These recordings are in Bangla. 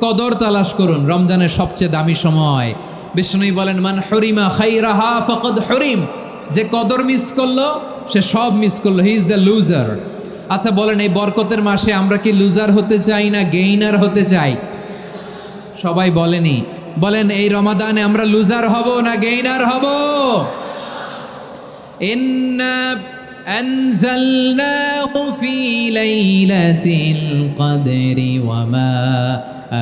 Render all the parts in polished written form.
কদর তালাশ করুন, রমজানের সবচেয়ে দামি সময়। বিষ্ণু বলেন, মান হরিমা খাইরাহা ফাকাদ হরিম, যে কদর মিস করলো সে সব মিস করলো, হি ইজ দ্য লুজার। আচ্ছা বলেন, এই বরকতের মাসে আমরা কি লুজার হতে চাই না গেইনার হতে চাই? সবাই বলেনি, বলেন এই রমাদানে আমরা লুজার হব না গেইনার হব? ইন্না আনজালনাহু ফি লাইলাতিল কদরি ওয়া মা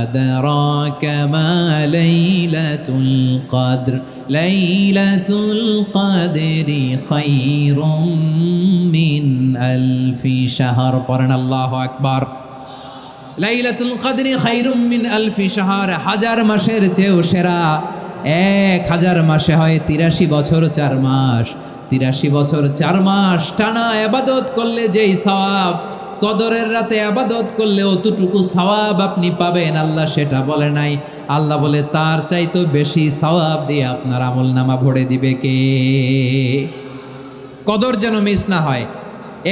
আদরাকা মা লাইলাতুল কদর লাইলাতুল কদরি খায়রুম মিন আলফি শাহর। পড়েন আল্লাহু আকবার। লাইলাতুল কদরি খায়রুম মিন আলফি শাহর, হাজার মাসের চেয়েও সেরা। 1000 মাসে হয় 83 বছর 4 মাস। 83 বছর 4 মাস টানা ইবাদত করলে যেই সওয়াব, কদরের রাতে ইবাদত করলে অতটুকু সওয়াব আপনি পাবেন, আল্লাহ সেটা বলে নাই। আল্লাহ বলে তার চাইতে বেশি সওয়াব দিয়ে আপনার আমলনামা ভরে দিবে কে? কদর যেন মিস না হয়।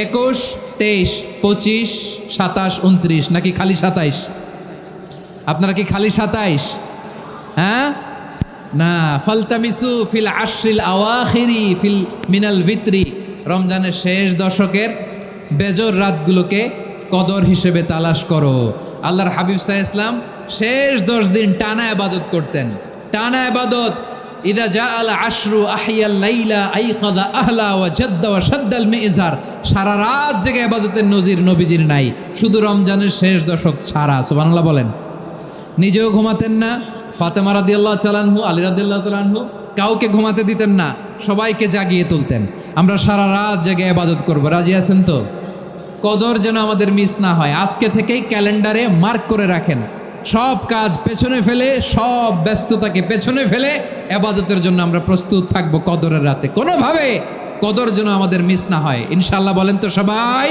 21, 23, 25, 27, 29 নাকি খালি 27? আপনারা কি খালি 27? হ্যাঁ না, ফালতামিসু ফিল আশরিল আওয়াখিরি ফিল মিনাল ভিতরি, রমজানের শেষ দশকের বেজর রাতগুলোকে কদর হিসেবে তালাশ করো। আল্লাহর হাবিব সাল্লাল্লাহু আলাইহি ওয়াসাল্লাম শেষ 10 দিন টানা ইবাদত করতেন, টানা ইবাদত। ইদা জাআল আশরু আহিয়াল লাইলা আইকাযা আহলা ওয়া জাদ্দা ওয়া শাদ্দাল মিজার, সারা রাত জেগে ইবাদতের নজির নবীজির নাই, শুধু রমজানের শেষ দশক ছাড়া। সুবহানাল্লাহ বলেন। নিজেও ঘুমাতেন না, ফাতেমা রাদিয়াল্লাহু তাআলা আনহু, আলী রাদিয়াল্লাহু তাআলা আনহু কাউকে ঘুমাতে দিতেন না, সবাইকে জাগিয়ে তুলতেন। আমরা সারা রাত জেগে ইবাদত করব, রাজি আছেন তো? কদর যেন আমাদের মিস না হয়। আজকে থেকেই ক্যালেন্ডারে মার্ক করে রাখেন, সব কাজ পেছনে ফেলে, সব ব্যস্ততাকে পেছনে ফেলে ইবাদতের জন্য আমরা প্রস্তুত থাকব কদরের রাতে। কোনোভাবে কদর যেন আমাদের মিস না হয়, ইনশাআল্লাহ। বলেন তো সবাই?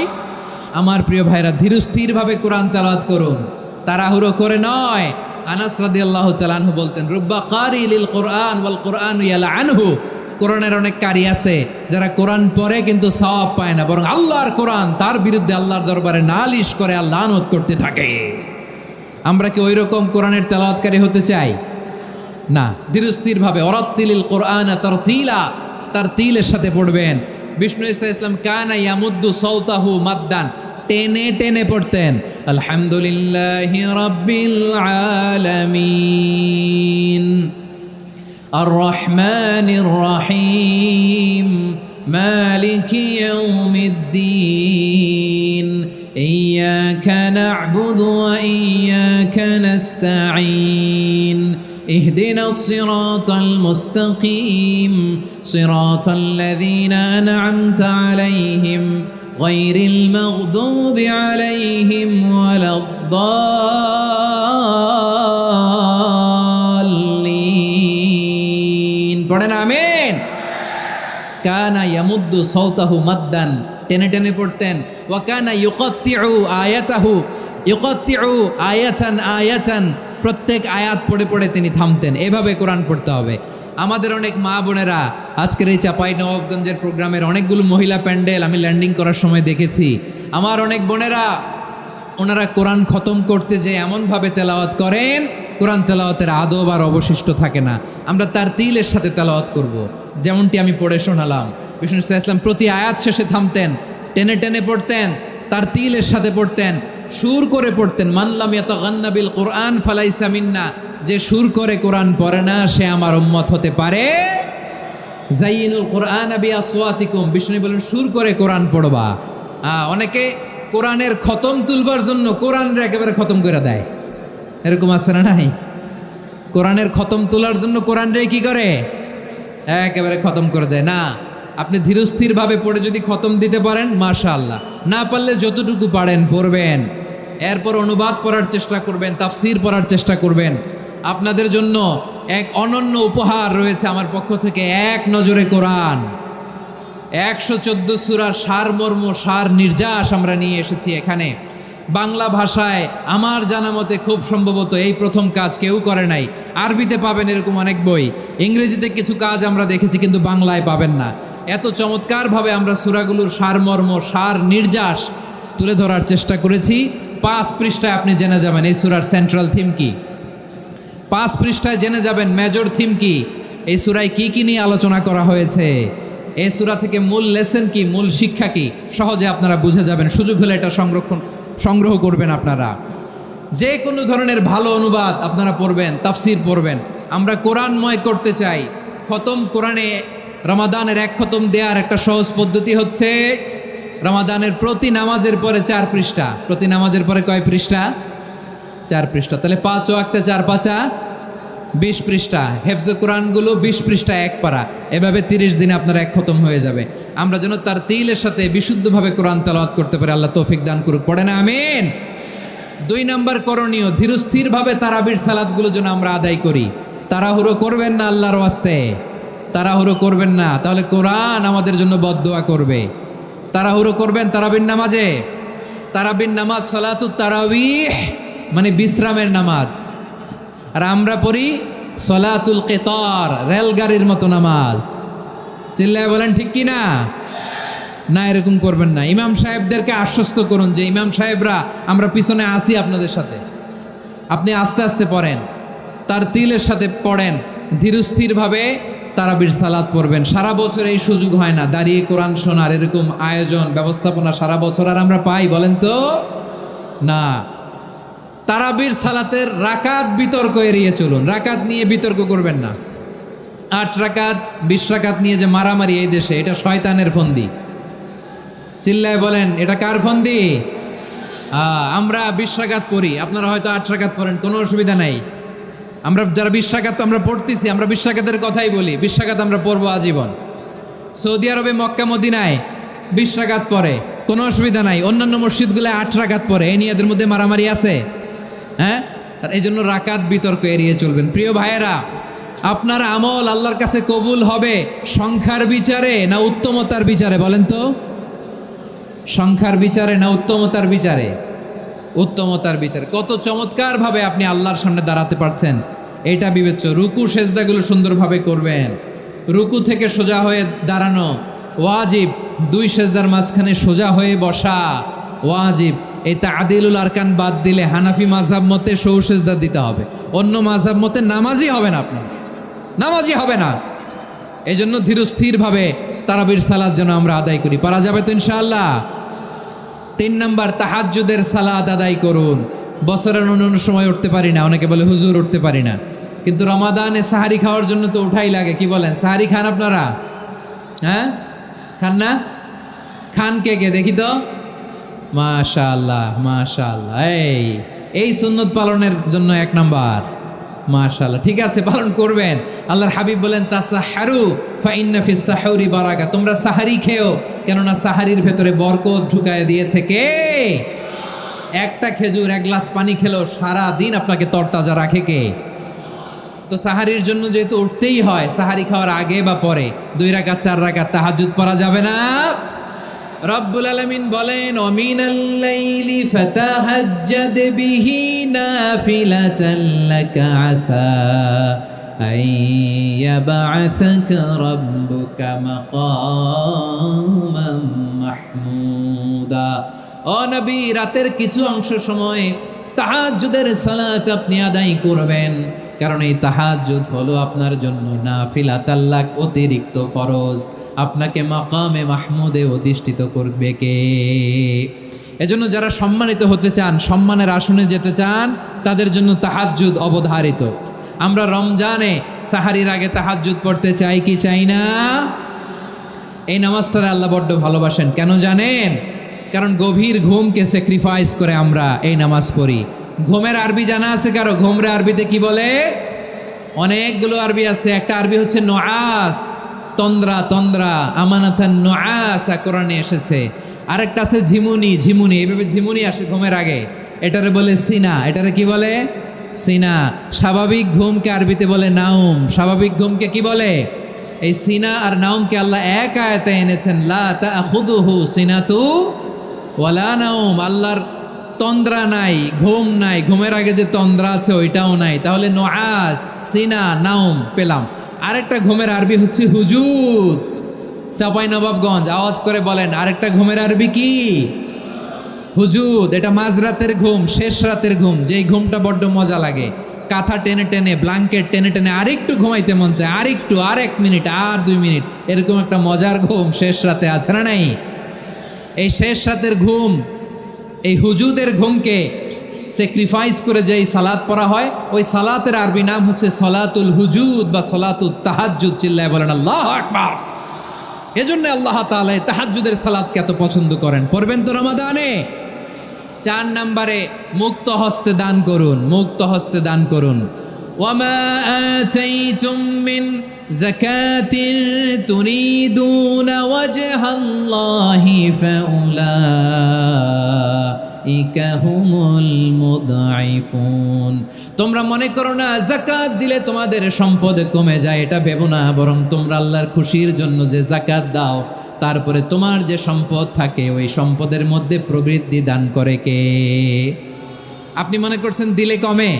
আমার প্রিয় ভাইরা, ধীরস্থিরভাবে কোরআন তেলাওয়াত করুন, তাড়াহুড়ো করে নয়। আনাস রাদিয়াল্লাহু তাআলা আনহু বলতেন, রুব্বা কারি লিল কোরআন ওয়াল কোরআনু ইয়ালআনহু, কোরআনের অনেক কারি আছে যারা কোরআন পড়ে কিন্তু সওয়াব পায় না, বরং আল্লাহর কোরআন তার বিরুদ্ধে আল্লাহর দরবারে নালিশ করে আর লানত করতে থাকে। আমরা কি ওই রকম কোরআনের তেলাওয়াতকারী হতে চাই? না। ধীরস্থিরভাবে, ওয়ারাত্তিলিল কোরআনা তারতিলা, তারতিলের সাথে পড়বেন। বিষ্ণু ঈসা ইসলাম কানা ইয়ামুদ্দু সাওতাহু মাদ্দান, টেনে টেনে পড়তেন। আলহামদুলিল্লাহি রাব্বিল আলামিন আর রহমানির রহিম মালিকি ইয়াউমিদ্দিন ইয়্যাকা না'বুদু ওয়া ইয়্যাকা নাস্তাঈন ইহদিনাস সিরাতাল মুস্তাকিম সিরাতাল লাযীনা আন'আমতা আলাইহিম গায়রিল মাগদুবি আলাইহিম ওয়ালাদ-দাল্লিন। পড়েন আমিন। কানা ইয়ামুদ্দু সাওতাহু মাদ্দান, টেনে টেনে পড়তেন। ওয়া কানা ইউকাত্তিউ আয়াতাহু, ইউকাত্তিউ আয়াতান আয়াতান, প্রত্যেক আয়াত পড়ে পড়ে তিনি থামতেন। এভাবে কোরআন পড়তে হবে। আমাদের অনেক মা বোনেরা আজকের এই চাঁপাইনবাবগঞ্জের প্রোগ্রামের অনেকগুলো মহিলা প্যান্ডেল আমি ল্যান্ডিং করার সময় দেখেছি। আমার অনেক বোনেরা, ওনারা কোরআন খতম করতে যে এমনভাবে তেলাওয়াত করেন, কোরআন তেলাওয়াতের আদব আর অবশিষ্ট থাকে না। আমরা তারতিলের সাথে তেলাওয়াত করব, যেমনটি আমি পড়ে শোনালাম। বিষ্ণু সাল্লাল্লাহু আলাইহি ওয়াসাল্লাম প্রতি আয়াত শেষে থামতেন, টেনে টেনে পড়তেন, তারতিলের সাথে পড়তেন, সুর করে পড়তেন। মান লাম ইয়াতাগান্না বিল কোরআন ফালাইসা মিন্না, যে সুর করে কোরআন পড়ে না সে আমার উম্মত হতে পারে। জাইয়িনুল কোরআন বিআসওয়াতিকুম, বিষ্ণু বলেন সুর করে কোরআন পড়বা। অনেকে কোরআনের খতম তুলবার জন্য কোরআনরে একেবারে খতম করে দেয়, এরকম আছে না নাই? কোরআনের খতম তোলার জন্য কোরআনরে কি করে? একেবারে খতম করে দেয়। না, আপনি ধীরস্থিরভাবে পড়ে যদি খতম দিতে পারেন মাশাআল্লাহ, না পারলে যতটুকু পারেন পড়বেন। এরপর অনুবাদ পড়ার চেষ্টা করবেন, তাফসির পড়ার চেষ্টা করবেন। আপনাদের জন্য এক অনন্য উপহার রয়েছে আমার পক্ষ থেকে, এক নজরে কোরআন। 114 সূরার সারমর্ম, সার নির্যাস আমরা নিয়ে এসেছি এখানে বাংলা ভাষায়। আমার জানা মতে খুব সম্ভবত এই প্রথম কাজ, কেউ করে নাই। আরবিতে পাবেন এরকম অনেক বই, ইংরেজিতে কিছু কাজ আমরা দেখেছি, কিন্তু বাংলায় পাবেন না। এত চমৎকারভাবে আমরা সূরাগুলোর সারমর্ম, সার নির্যাস তুলে ধরার চেষ্টা করেছি। 5 পৃষ্ঠায় আপনি জেনে যাবেন এই সূরার সেন্ট্রাল থিম কি। 5 পৃষ্ঠায় জেনে যাবেন মেজর থিম কি, এই সূরায় কি কি নিয়ে আলোচনা করা হয়েছে, এই সূরা থেকে মূল লেসন কি, মূল শিক্ষা কি, সহজে আপনারা বুঝে যাবেন। সুযোগ হলে এটা সংগ্রহ করবেন আপনারা। যে কোনো ধরনের ভালো অনুবাদ আপনারা পড়বেন, তাফসির পড়বেন। আমরা কোরআনময় করতে চাই। খতম কোরআনে রমাদানের 1 খতম দেওয়ার একটা সহজ পদ্ধতি হচ্ছে রমাদানের প্রতি নামাজের পরে 4 পৃষ্ঠা। প্রতি নামাজের পরে কয় পৃষ্ঠা? 4 পৃষ্ঠা। তাহলে 5 ওয়াক্তে 4 পাঁচা 20 পৃষ্ঠা। হেফজে কোরআনগুলো 20 পৃষ্ঠা 1 পারা। এভাবে 30 দিনে আপনার 1 খতম হয়ে যাবে। আমরা যেন তার তিলের সাথে বিশুদ্ধভাবে কোরআন তেলাওয়াত করতে পারি। আল্লাহ তৌফিক দান করুক। পড়ে না আমিন। 2 নাম্বার করণীয়, ধীরস্থিরভাবে তারাবির সালাতগুলো যেন আমরা আদায় করি। তাড়াহুড়ো করবেন না, আল্লাহর ওয়াস্তে তাড়াহুড়ো করবেন না, তাহলে কোরআন আমাদের জন্য বদদোয়া করবে। তাড়াহুড়ো করবেন তারাবির নামাজে। তারাবির নামাজ সালাতুত তারাবিহ মানে বিশ্রামের নামাজ। আর আমরা পড়ি সলাতুল কেতার, রেলগাড়ির মতো নামাজ। চিল্লায় বলেন ঠিক কি না? না, এরকম করবেন না। ইমাম সাহেবদেরকে আশ্বস্ত করুন যে ইমাম সাহেবরা আমরা পিছনে আসি আপনাদের সাথে, আপনি আস্তে আস্তে পড়েন, তার তিলের সাথে পড়েন, ধীরস্থিরভাবে তারাবির সালাত পড়বেন। সারা বছর এই সুযোগ হয় না, দাঁড়িয়ে কোরআন শোনার এরকম আয়োজন ব্যবস্থাপনা সারা বছর আর আমরা পাই বলেন তো? না। তারাবির সালাতের রাকাত বিতর্ক এড়িয়ে চলুন। রাকাত নিয়ে বিতর্ক করবেন না। 8 রাকাত 20 রাকাত নিয়ে যে মারামারি এই দেশে, এটা শয়তানের ফন্দি। চিল্লায় বলেন এটা কার ফন্দি? আমরা 20 রাকাত পড়ি, আপনারা হয়তো 8 রাকাত পড়েন, কোনো অসুবিধা নাই। আমরা যারা 20 রাকাত তো আমরা পড়তেছি, আমরা 20 রাকাতের কথাই বলি। 20 রাকাত আমরা পড়বো আজীবন। সৌদি আরবে মক্কা মদিনায় 20 রাকাত পড়ে, কোনো অসুবিধা নাই। অন্যান্য মসজিদগুলো 8 রাকাত পড়ে, এই নিয়ে এদের মধ্যে মারামারি আছে? হ্যাঁ, আর এই জন্য রাকাত বিতর্ক এড়িয়ে চলবেন। প্রিয় ভাইয়েরা, আপনার আমল আল্লাহর কাছে কবুল হবে সংখ্যার বিচারে না উত্তমতার বিচারে বলেন তো? সংখ্যার বিচারে না উত্তমতার বিচারে? উত্তমতার বিচারে। কত চমৎকারভাবে আপনি আল্লাহর সামনে দাঁড়াতে পারছেন এটা বিবেচ্য। রুকু সেজদাগুলো সুন্দরভাবে করবেন। রুকু থেকে সোজা হয়ে দাঁড়ানো ওয়াজিব, 2 সেজদার মাঝখানে সোজা হয়ে বসা ওয়াজিব। এই তাআদিলুল আরকান বাদ দিলে হানাফি মাযহাব মতে সৌ সেজদা দিতে হবে, অন্য মাযহাব মতে নামাজই হবে না, আপনার নামাজই হবে না। এই জন্য ধীরস্থিরভাবে তারাবির সালাত যেন আমরা আদায় করি। পারা যাবে তো ইনশাআল্লাহ? 3 নাম্বার, তাহাজ্জুদের সালাত আদায় করুন। বছরের অন্য সময় উঠতে পারি না, অনেকে বলে হুজুর উঠতে পারি না, কিন্তু রমাদানে সাহারি খাওয়ার জন্য তো উঠাই লাগে। কি বলেন, সাহারি খান আপনারা? হ্যাঁ, খান না? খান কে কে দেখি তো? মাশাআল্লাহ মাশাআল্লাহ। এই সুন্নত পালনের জন্য 1 নাম্বার। মাশাআল্লাহ, ঠিক আছে, পালন করবেন। আল্লাহর হাবিব বলেন তাসাহারু ফা ইন্না ফিস সাহুরি বারাকা, তোমরা সাহারি খেও, কেননা সাহারির ভেতরে বরকত ঢুকায় দিয়েছে কে? একটা খেজুর 1 গ্লাস পানি খেলেও সারা দিন আপনাকে তরতাজা রাখে কে? তো সাহারির জন্য যেহেতু উঠতেই হয়, সাহারি খাওয়ার আগে বা পরে 2 রাকাত 4 রাকাত তাহাজ্জুদ পড়া যাবে না? রব্বুল আলামিন বলেন ওয়ামিনাল লাইলি ফাতাহাজ্জাদ বিহি নাফিলাতান লাকা আসা আইয়াবআসাকা রাব্বুকা মাকামান মাহমুদা। ও নবী, রাতের কিছু অংশ সময় তাহাজ্জুদের সালাত আপনি আদায় করবেন, কারণ এই তাহাজ্জুদ হলো আপনার জন্য নাফিলাতাল লাক, অতিরিক্ত ফরজ। আপনাকে মাকামে মাহমুদে অধিষ্ঠিত করবে কে? এজন্য যারা সম্মানিত হতে চান, সম্মানের আসনে যেতে চান, তাদের জন্য তাহাজ্জুদ অবধারিত। আমরা রমজানে সাহারির আগে তাহাজ্জুদ পড়তে চাই কি চাই না? এই নামাজটারে আল্লাহ বড্ড ভালোবাসেন। কেন জানেন? কারণ গভীর ঘুমকে স্যাক্রিফাইস করে আমরা এই নামাজ পড়ি। ঘুমের আরবি জানা আছে কারো? ঘুমের আরবিতে কি বলে? অনেকগুলো আরবি আছে। একটা আরবি হচ্ছে নুআস, তন্দ্রা, তন্দ্রা, আমানাতান নুআসা কোরআনে এসেছে। আরেকটা আছে ঝিমুনি, ঝিমুনি, এইভাবে ঝিমুনি আসে ঘুমের আগে, এটারে বলে সিনা। এটারে কি বলে? সিনা। স্বাভাবিক ঘুমকে আরবিতে বলে নাউম। স্বাভাবিক ঘুমকে কি বলে? এই সিনা আর নাউমকে আল্লাহ এক আয়াতে এনেছেন, লা তাখুযুহু সিনাতু ওয়ালা নাউম। আল্লাহর তন্দ্রা নাই, ঘুম নাই, ঘুমের আগে যে তন্দ্রা আছে ওইটাও নাই। তাহলে নুআস, সিনা, নাউম পেলাম। আরেকটা ঘুমের আরবি হচ্ছে হুজুদ। চাঁপাইনবাবগঞ্জ আওয়াজ করে বলেন, আরেকটা ঘুমের আরবি কি? হুজুদ। এটা মাঝরাতের ঘুম, শেষ রাতের ঘুম, যেই ঘুমটা বড্ড মজা লাগে। কাঁথা টেনে টেনে, ব্ল্যাঙ্কেট টেনে টেনে আরেকটু ঘুমাইতে মন চায়, আরেকটু, আর 1 মিনিট, আর 2 মিনিট, এরকম একটা মজার ঘুম শেষ রাতে আছে না নাই? এই শেষ রাতের ঘুম, এই হুজুদের ঘুমকে স্যাক্রিফাইস করে যে সালাত পড়া হয়, ওই সালাতের আরবি নাম হচ্ছে সলাতুল হুজুদ বা সলাতুত তাহাজ্জুদ। চিল্লায় বলেন আল্লাহু আকবার। এজন্য আল্লাহ তাআলা তাহাজ্জুদের সালাতকে এত পছন্দ করেন। পড়বেন তো রমাদানে। 4 নম্বরে মুক্ত হস্তে দান করুন, মুক্ত হস্তে দান করুন। ওয়ামা আতাইতুম মিন যাকাতিন তুরিদুনা ওয়াজহাল্লাহি ফাউলাইকা হুমুল মুদঈফুন। তোমরা মনে করো না যাকাত দিলে তোমাদের সম্পদ কমে যায়, এটা ভেবো না, বরং তোমরা আল্লাহর খুশির জন্য যে যাকাত দাও, তারপরে তোমার যে সম্পদ থাকে ওই সম্পদের মধ্যে প্রবৃদ্ধি দান করে কে? আপনি মনে করছেন দিলে কমে?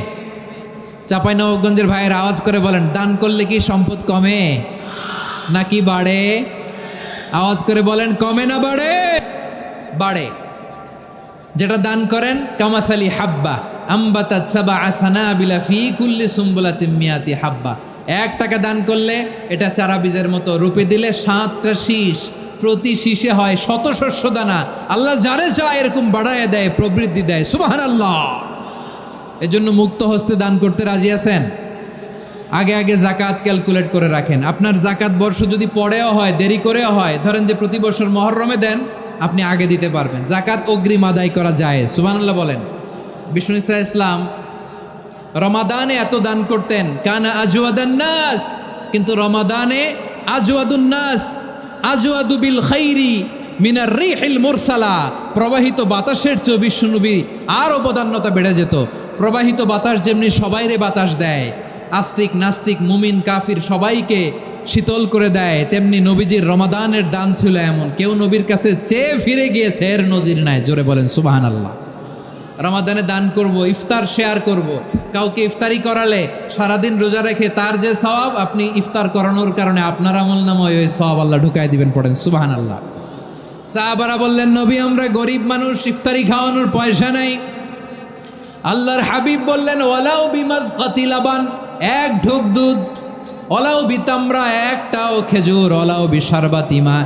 চাঁপাইনবাবগঞ্জের ভাইয়ের আওয়াজ করে বলেন, দান করলে কি সম্পদ কমে নাকি বাড়ে? আওয়াজ করে বলেন, কমে না বাড়ে? বাড়ে। যেটা দান করেন, কামাসালি হাব্বা আম্বাতাত সাবআ সানাবিলা ফি কুল্লি সুম্বুলাতিন মিয়াতি হাব্বা। 1 টাকা দান করলে এটা চারা বীজের মতো, রূপে দিলে 7টা শীষ, প্রতি শীষে হয় 100 শস্য দানা। আল্লাহ যারে চায় এরকম বাড়ায় দেয়, প্রবৃদ্ধি দেয়। সুবহানাল্লাহ। এজন্য মুক্ত হস্তে দান করতে রাজি আছেন? আগে আগে জাকাত ক্যালকুলেট করে রাখেন। আপনার জাকাত বর্ষ যদি পরেও হয়, দেরি করেও হয়, ধরেন যে প্রতি বছর মুহররমে দেন, আপনি আগে দিতে পারবেন। জাকাত অগ্রিম আদায় করা যায়। সুবহানাল্লাহ বলেন। বিষ্ণু ইসা ইসলাম রমাদানে এত দান করতেন, কানা আজওয়াদান নাস, কিন্তু রমাদানে আজওয়াদুন নাস আজওয়াদু বিল খাইরি মিনার রিহিল মুরসালা। প্রবাহিত বাতাসের চেয়ে বিশ্বনবী আর অবদান্যতা বেড়ে যেত। প্রবাহিত বাতাস যেমনি সবাইরে বাতাস দেয়, আস্তিক নাস্তিক মুমিন কাফির সবাইকে শীতল করে দেয়, তেমনি নবীজির রমাদানের দান ছিল এমন, কেউ নবীর কাছে চেয়ে ফিরে গিয়েছে এর নজির নাই। জোরে বলেন সুবহানাল্লাহ। রমাদানে দান করব, ইফতার শেয়ার করব। কাউকে ইফতারি করালে সারাদিন রোজা রেখে তার যে সওয়াব, আপনি ইফতার করানোর কারণে আপনার আমলনামায় ওই সওয়াব আল্লাহ ঢুকাই দিবেন। পড়েন সুবহানাল্লাহ। সাহাবারা বললেন, নবী আমরা গরিব মানুষ, ইফতারি খাওয়ানোর পয়সা নাই। আল্লাহর হাবিব বললেন, ওয়ালাউ বিমাজকাতি লাবান, 1 ঢোক দুধ, ওয়ালাউ বিতামরা, 1টাও খেজুর, ওয়ালাউ বিশারবাতিমা,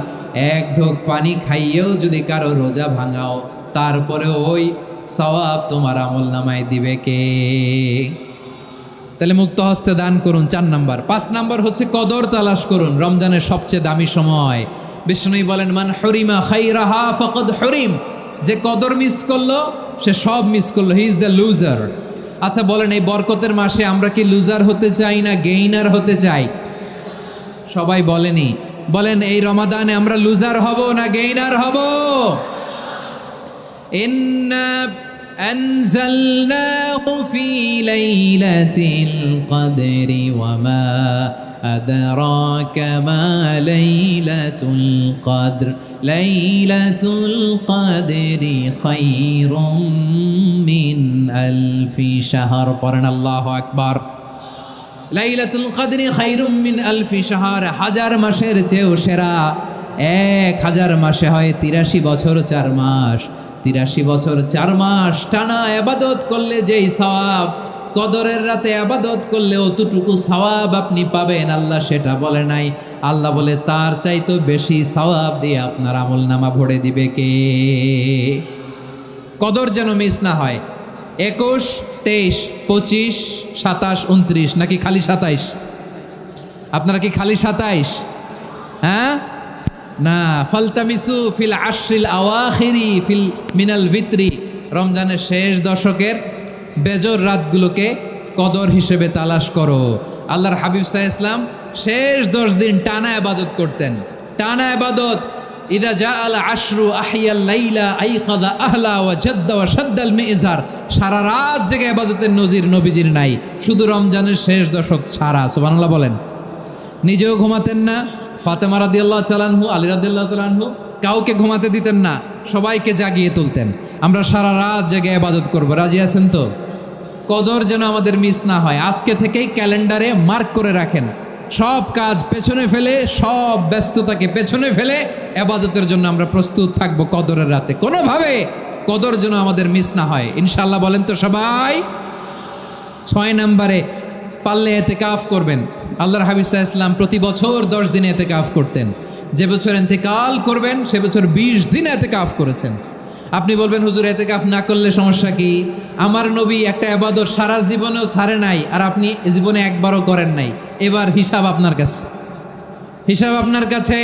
1 ঢোক পানি খাইয়েও যদি কারো রোজা ভাঙাও, তারপরে ওই সওয়াব তোমার আমলনামায় দিবে কে? তাহলে মুক্ত হস্তে দান করুন, 4 নাম্বার। 5 নাম্বার হচ্ছে কদর তালাশ করুন। রমজানের সবচেয়ে দামি সময়। বিষ্ণুই বলেন, মান হরিমা খাইরাহা ফাকাদ হরিম। যে কদর মিস করলো সে সব মিস করলো, হি ইজ দ্য লুজার। আচ্ছা বলেন, এই বরকতের মাসে আমরা কি লুজার হতে চাই না গেইনার হতে চাই? সবাই বলেনি, বলেন এই রমাদানে আমরা লুজার হব না গেইনার হব? ইন্না আনজালনাহু ফি লাইলাতিল কদরি ওয়া মা আদরাকা মা লাইলাতুল কদর লাইলাতুল কদরি খায়রুম মিন আলফি শাহর। পড়েন আল্লাহু আকবার। লাইলাতুল কদরি খায়রুম মিন আলফি শাহর, 1000 মাসের চেয়েও সেরা। 1000 মাসে হয় 83 বছর 4 মাস। 83 বছর 4 মাস টানা ইবাদত করলে যেই সওয়াব, কদরের রাতে ইবাদত করলে অতটুকু সওয়াব আপনি পাবেন, আল্লাহ সেটা বলে নাই। আল্লাহ বলে তার চাইতে বেশি সওয়াব দিয়ে আপনার আমলনামা ভরে দিবে কে? কদর যেন মিস না হয়। 21, 23, 25, 27, 29 নাকি খালি 27? আপনারা কি খালি 27? হ্যাঁ না, ফালতামিসু ফিল আশরিল আওয়াখিরি ফিল মিনাল ভিতরি। রমজানের শেষ দশকের বেজর রাতগুলোকে কদর হিসেবে তালাশ করো। আল্লাহর হাবিব সাল্লাল্লাহু আলাইহি ওয়াসাল্লাম শেষ 10 দিন টানা ইবাদত করতেন, টানা ইবাদত। ইদা জাআল আশরু আহিয়াল লাইলা আইকাযা আহলা ওয়া জাদ্দা ওয়া শাদ্দাল মিজার। সারা রাত জেগে ইবাদতের নজির নবীজির নাই, শুধু রমজানের শেষ দশক ছাড়া। সুবহানাল্লাহ বলেন। নিজেও ঘুমাতেন না। ফাতেমা রাদিয়াল্লাহু তাআলা আনহু, আলী রাদিয়াল্লাহু তাআলা আনহু কাউকে ঘুমাতে দিতেন না, সবাইকে জাগিয়ে তুলতেন। আমরা সারা রাত জেগে ইবাদত করব। রাজি আছেন তো? কদর যেন আমাদের মিস না হয়। আজকে থেকেই ক্যালেন্ডারে মার্ক করে রাখেন। সব কাজ পেছনে ফেলে, সব ব্যস্ততাকে পেছনে ফেলে ইবাদতের জন্য আমরা প্রস্তুত থাকব কদরের রাতে। কোনোভাবে কদর যেন আমাদের মিস না হয়। ইনশাআল্লাহ বলেন তো সবাই? 6 নম্বরে পারলে এতেকাফ করবেন। আল্লাহর হাবিব সাল্লাল্লাহু আলাইহি ওয়াসাল্লাম প্রতি বছর 10 দিন এতেকাফ করতেন। যে বছর ইন্তেকাল করবেন সে বছর 20 দিন এতেকাফ করেছেন। আপনি বলবেন হুজুর এতেকাফ না করলে সমস্যা কি? আমার নবী একটা ইবাদত সারা জীবনেও ছাড়ে নাই, আর আপনি জীবনে একবারও করেন নাই। এবার হিসাব আপনার কাছে, হিসাব আপনার কাছে।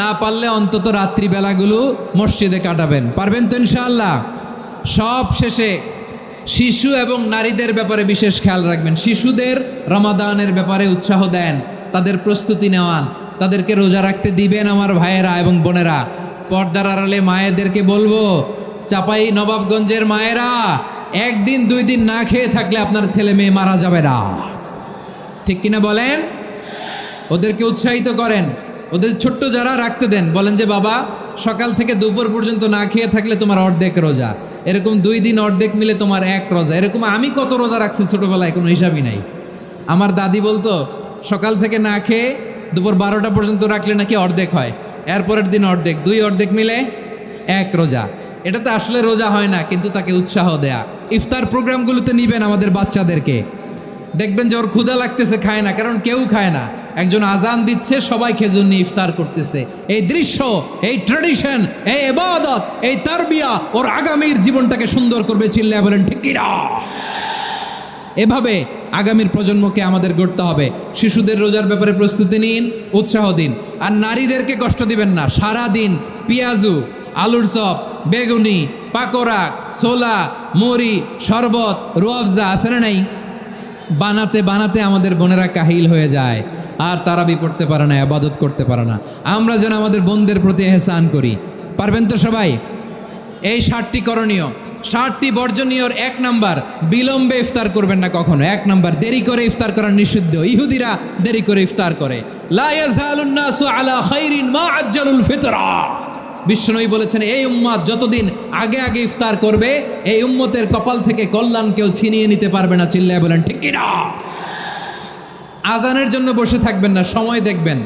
না পারলে অন্তত রাত্রিবেলাগুলো মসজিদে কাটাবেন। পারবেন তো ইনশাআল্লাহ? সব শেষে শিশু এবং নারীদের ব্যাপারে বিশেষ খেয়াল রাখবেন। শিশুদের রমাদানের ব্যাপারে উৎসাহ দেন, তাদের প্রস্তুতি নেওয়ান, তাদেরকে রোজা রাখতে দিবেন। আমার ভাইয়েরা এবং বোনেরা, পর্দার আড়ালে মায়েদেরকে বলবো, চাপাই নবাবগঞ্জের মায়েরা, 1 দিন 2 দিন না খেয়ে থাকলে আপনার ছেলে মেয়ে মারা যাবে না। ঠিক কিনা বলেন? ওদেরকে উৎসাহিত করেন, ওদের ছোট্ট যারা রাখতে দেন, বলেন যে বাবা সকাল থেকে দুপুর পর্যন্ত না খেয়ে থাকলে তোমার অর্ধেক রোজা, এরকম 2 দিন অর্ধেক মিলে তোমার 1 রোজা। এরকম আমি কত রোজা রাখছি ছোটবেলায় কোনো হিসাবই নাই। আমার দাদি বলতো সকাল থেকে না খেয়ে দুপুর 12টা পর্যন্ত রাখলে নাকি অর্ধেক হয়, এরপরের দিন অর্ধেক, 2 অর্ধেক মিলে 1 রোজা। এটা তো আসলে রোজা হয় না, কিন্তু তাকে উৎসাহ দেয়া। ইফতার প্রোগ্রামগুলোতে নিবেন আমাদের বাচ্চাদেরকে, দেখবেন যে ওর ক্ষুধা লাগতেছে, খায় না, কারণ কেউ খায় না। একজন আজান দিচ্ছে, সবাই খেজুর নিয়ে ইফতার করতেছে। এই দৃশ্য, এই ট্র্যাডিশন, এই ইবাদত, এই তারবিয়া ওর আগামীর জীবনটাকে সুন্দর করবে। চিল্লায়া বলেন ঠিক কি না? এভাবে আগামীর প্রজন্মকে আমাদের গড়তে হবে। শিশুদের রোজার ব্যাপারে প্রস্তুতি নিন, উৎসাহ দিন। আর নারীদেরকে কষ্ট দিবেন না। সারা দিন পেঁয়াজু, আলুর চপ, বেগুনি, পাকোড়া, ছোলা, মুড়ি, শরবত, রুয়াফজা আছে না নাই, বানাতে বানাতে আমাদের বোনেরা কাহিল হয়ে যায়, আর তারাবি পড়তে পারে না, ইবাদত করতে পারে না। আমরা যেন আমাদের বোনদের প্রতি ইহসান করি। পারবেন তো সবাই? এই 7টি করণীয়, 7টি বর্জনীয়র 1 নাম্বার, বিলম্বে ইফতার করবেন না কখনো। 1 নাম্বার, দেরি করে ইফতার করা নিষিদ্ধ। ইহুদিরা দেরি করে ইফতার করে। লা ইয়াজালুন নাসু আলা খাইরিন মা আজ্জালুল ফিতরা। বিশ্বনবী বলেছেন এই উম্মত যতদিন আগে আগে ইফতার করবে, এই উম্মতের কপাল থেকে কল্যাণ কেউ ছিনিয়ে নিতে পারবে না। চিল্লায় বলেন ঠিক কি না? আজানের জন্য বসে থাকবেন না, সময় দেখবেন।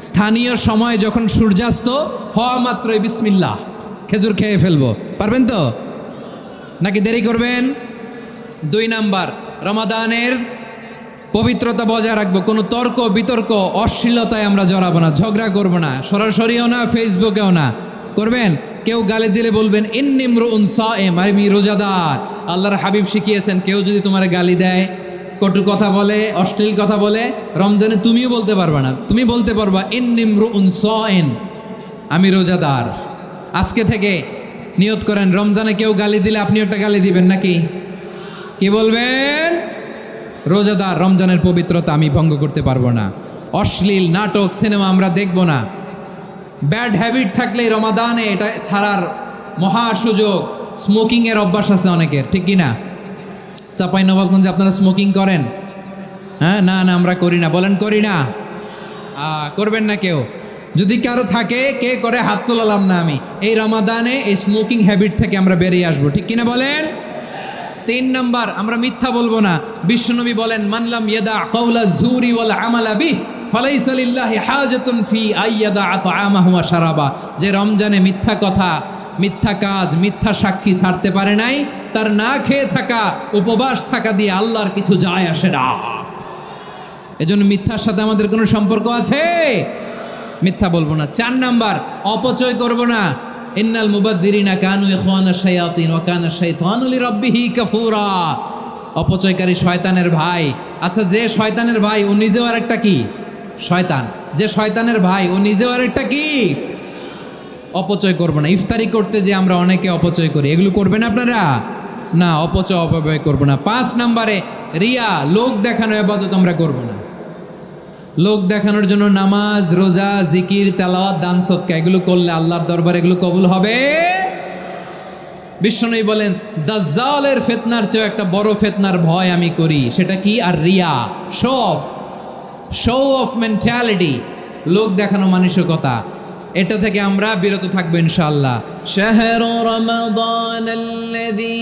স্থানীয় সময় যখন সূর্যাস্ত হওয়া মাত্রই বিসমিল্লাহ, খেজুর খেয়ে ফেলবো। পারবেন তো? নাকি দেরি করবেন? 2 নাম্বার, রমাদানের পবিত্রতা বজায় রাখবো। কোনো তর্ক বিতর্ক অশ্লীলতায় আমরা জড়াবো না, ঝগড়া করবো না, সরাসরিও না, ফেসবুকেও না। করবেন? কেউ গালি দিলে বলবেন ইন্নিমরুউন সায়েম, আমি রোজাদার। আল্লাহর হাবিব শিখিয়েছেন, কেউ যদি তোমার গালি দেয়, কটু কথা বলে, অশ্লীল কথা বলে, রমজানে তুমিও বলতে পারবা না। তুমি বলতে পারবা ইন্নিমরুউন সায়েম, আমি রোজাদার। আজকে থেকে নিয়ত করেন, রমজানে কেউ গালি দিলে আপনি একটা গালি দিবেন নাকি? কি বলবেন? রোজাদার, রমজানের পবিত্রতা আমি ভঙ্গ করতে পারবো না। অশ্লীল নাটক, সিনেমা আমরা দেখব না। ব্যাড হ্যাবিট থাকলে রমাদানে এটা ছাড়ার মহা সুযোগ। স্মোকিংয়ের অভ্যাস আছে অনেকের, ঠিক কি না? চাপাই নবাবগঞ্জে আপনারা স্মোকিং করেন? হ্যাঁ, না না আমরা করি না। বলেন করি না? করবেন না কেউ? যদি কারো থাকে, কে করে হাত তোলালাম না আমি। এই রমাদানে এই স্মোকিং হ্যাবিট থেকে আমরা বেরিয়ে আসবো, ঠিক কিনা বলেন? 3 নাম্বার, আমরা মিথ্যা বলবো না। বিশ্বনবী বলেন মানলাম ইয়াদা কাওলা যুরি ওয়াল আমালা বিহি ফালাইসা লিল্লাহি হাজাতুন ফি আইয়াদা তাআমাহু ওয়া শারাবা। যে রমজানে মিথ্যা কথা, মিথ্যা কাজ, মিথ্যা সাক্ষী ছাড়তে পারে নাই, তার না খেয়ে থাকা, উপবাস থাকা দিয়ে আল্লাহর কিছু যায় আসে না। এজন্য মিথ্যার সাথে আমাদের কোনো সম্পর্ক আছে? মিথ্যা বলবো না। 4 নাম্বার, অপচয় করব না। ইন্নাল মুবাযযিরিনা কানু ইখওয়ানাশ শায়াতিন ওয়া কানা শাইতানু লিরাব্বিহি কাফুরা। অপচয়কারী শয়তানের ভাই। আচ্ছা, যে শয়তানের ভাই ও নিজেও আরেকটা কি? শয়তান। যে শয়তানের ভাই ও নিজেও আরেকটা কি? অপচয় করব না। ইফতারি করতে যে আমরা অনেকে অপচয় করি, এগুলো করবেন আপনারা? না, অপচয় অপব্যয় করব না। 5 নাম্বারে, রিয়া, লোক দেখানো ইবাদত আমরা করব না। লোক দেখানোর জন্য নামাজ, রোজা, জিকির, তেলাওয়াত, দান, সদকা এগুলো করলে আল্লাহর দরবারে এগুলো কবুল হবে। বিশ্বনবী বলেন দাজ্জালের ফিতনার চেয়ে একটা বড় ফিতনার ভয় আমি করি, সেটা কি? আর রিয়া, শো অফ মেন্টালিটি, লোক দেখানো মানসিকতা। এটা থেকে আমরা বিরত থাকবো ইনশাআল্লাহ। শাহরু রমাদানাল্লাযী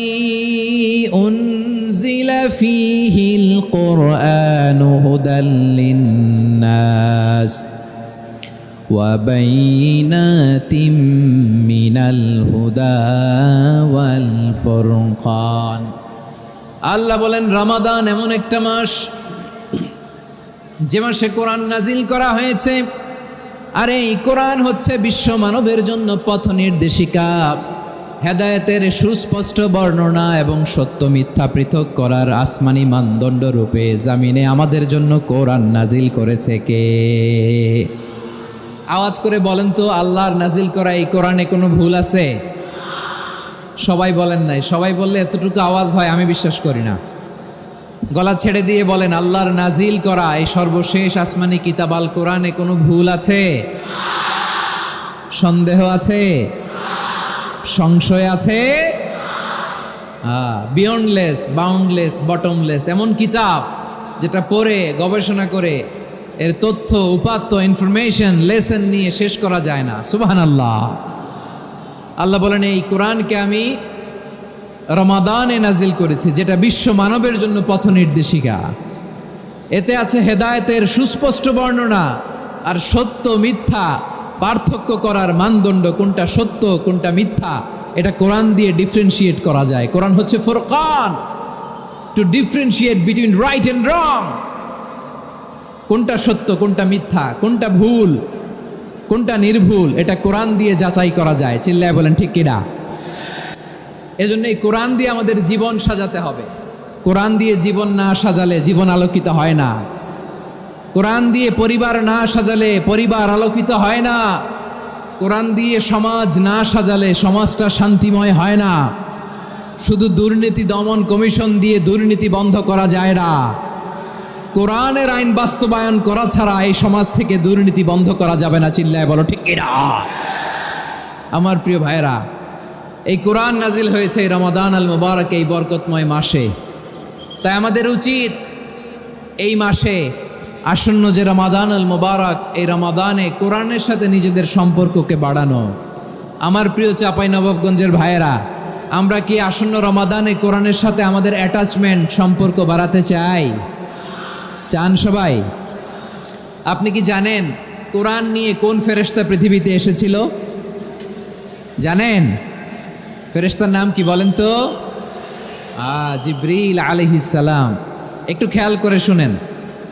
উনজিলা ফীহিল কুরআনু হুদাল লিন্নাস ওয়া বাইনাতিম মিনাল হুদা ওয়াল ফুরকান। আল্লাহ বলেন রমাদান এমন একটা মাস যে মাসে কোরআন নাজিল করা হয়েছে, আর এই কোরআন হচ্ছে বিশ্ব মানবের জন্য পথ নির্দেশিকা, হেদায়েতের সুস্পষ্ট বর্ণনা এবং সত্য মিথ্যা পৃথক করার আসমানি মানদণ্ড রূপে জামিনে আমাদের জন্য কোরআন নাজিল করেছে কে? আওয়াজ করে বলেন তো, আল্লাহর নাজিল করা এই কোরআনে কোনো ভুল আছে? সবাই বলেন নাই। সবাই বললে এতটুকু আওয়াজ হয় আমি বিশ্বাস করি না। গলা ছেড়ে দিয়ে বলেন, আল্লাহর নাজিল করা এই সর্বশেষ আসমানি কিতাব আল কোরআনে কোনো ভুল আছে? সন্দেহ আছে? সংশয় আছে? বিয়ন্ডলেস, বাউন্ডলেস, বটমলেস, এমন কিতাব যেটা পড়ে গবেষণা করে এর তথ্য উপাত্ত ইনফরমেশন লেসন নিয়ে শেষ করা যায় না। সুবহানাল্লাহ। আল্লাহ বলেন এই কোরআনকে আমি রমাদানে নাজিল করেছি, যেটা বিশ্ব মানবের জন্য পথ নির্দেশিকা। এতে আছে হেদায়েতের সুস্পষ্ট বর্ণনা আর সত্য মিথ্যা পার্থক্য করার মানদণ্ড, কোনটা সত্য কোনটা মিথ্যা এটা কোরআন দিয়ে ডিফারেন্সিয়েট করা যায়। কোরআন হচ্ছে ফুরকান, to differentiate between right and wrong. কোনটা সত্য কোনটা মিথ্যা, কোনটা ভুল কোনটা নির্ভুল, এটা কোরআন দিয়ে যাচাই করা যায়। চিল্লায় বলেন ঠিক কিনা? এজন্য এই কোরআন দিয়ে আমাদের জীবন সাজাতে হবে। কোরআন দিয়ে জীবন না সাজালে জীবন আলোকিত হয় না। কোরআন দিয়ে পরিবার না সাজালে পরিবার আলোকিত হয় না। কোরআন দিয়ে সমাজ না সাজালে সমাজটা শান্তিময় হয় না। শুধু দুর্নীতি দমন কমিশন দিয়ে দুর্নীতি বন্ধ করা যায় না। কোরআনের আইন বাস্তবায়ন করা ছাড়া এই সমাজ থেকে দুর্নীতি বন্ধ করা যাবে না। চিল্লায় বলো ঠিক কিনা? আমার প্রিয় ভাইরা, এই কোরআন নাজিল হয়েছে রমাদান আল মুবারক, এই বরকতময় মাসে। তাই আমাদের উচিত এই মাসে আসন্ন যে রমাদান আল মুবারক, এই রমাদানে কোরআনের সাথে নিজেদের সম্পর্ককে বাড়ানো। আমার প্রিয় চাঁপাইনবাবগঞ্জের ভাইয়েরা, আমরা কি আসন্ন রমাদানে কোরআনের সাথে আমাদের অ্যাটাচমেন্ট সম্পর্ক বাড়াতে চাই? চান সবাই? আপনি কি জানেন কোরআন নিয়ে কোন ফেরেশতা পৃথিবীতে এসেছিল? জানেন? ফেরেশতার নাম কি বলেন তো? জিবরিল আলাইহিস সালাম। একটু খেয়াল করে শুনেন,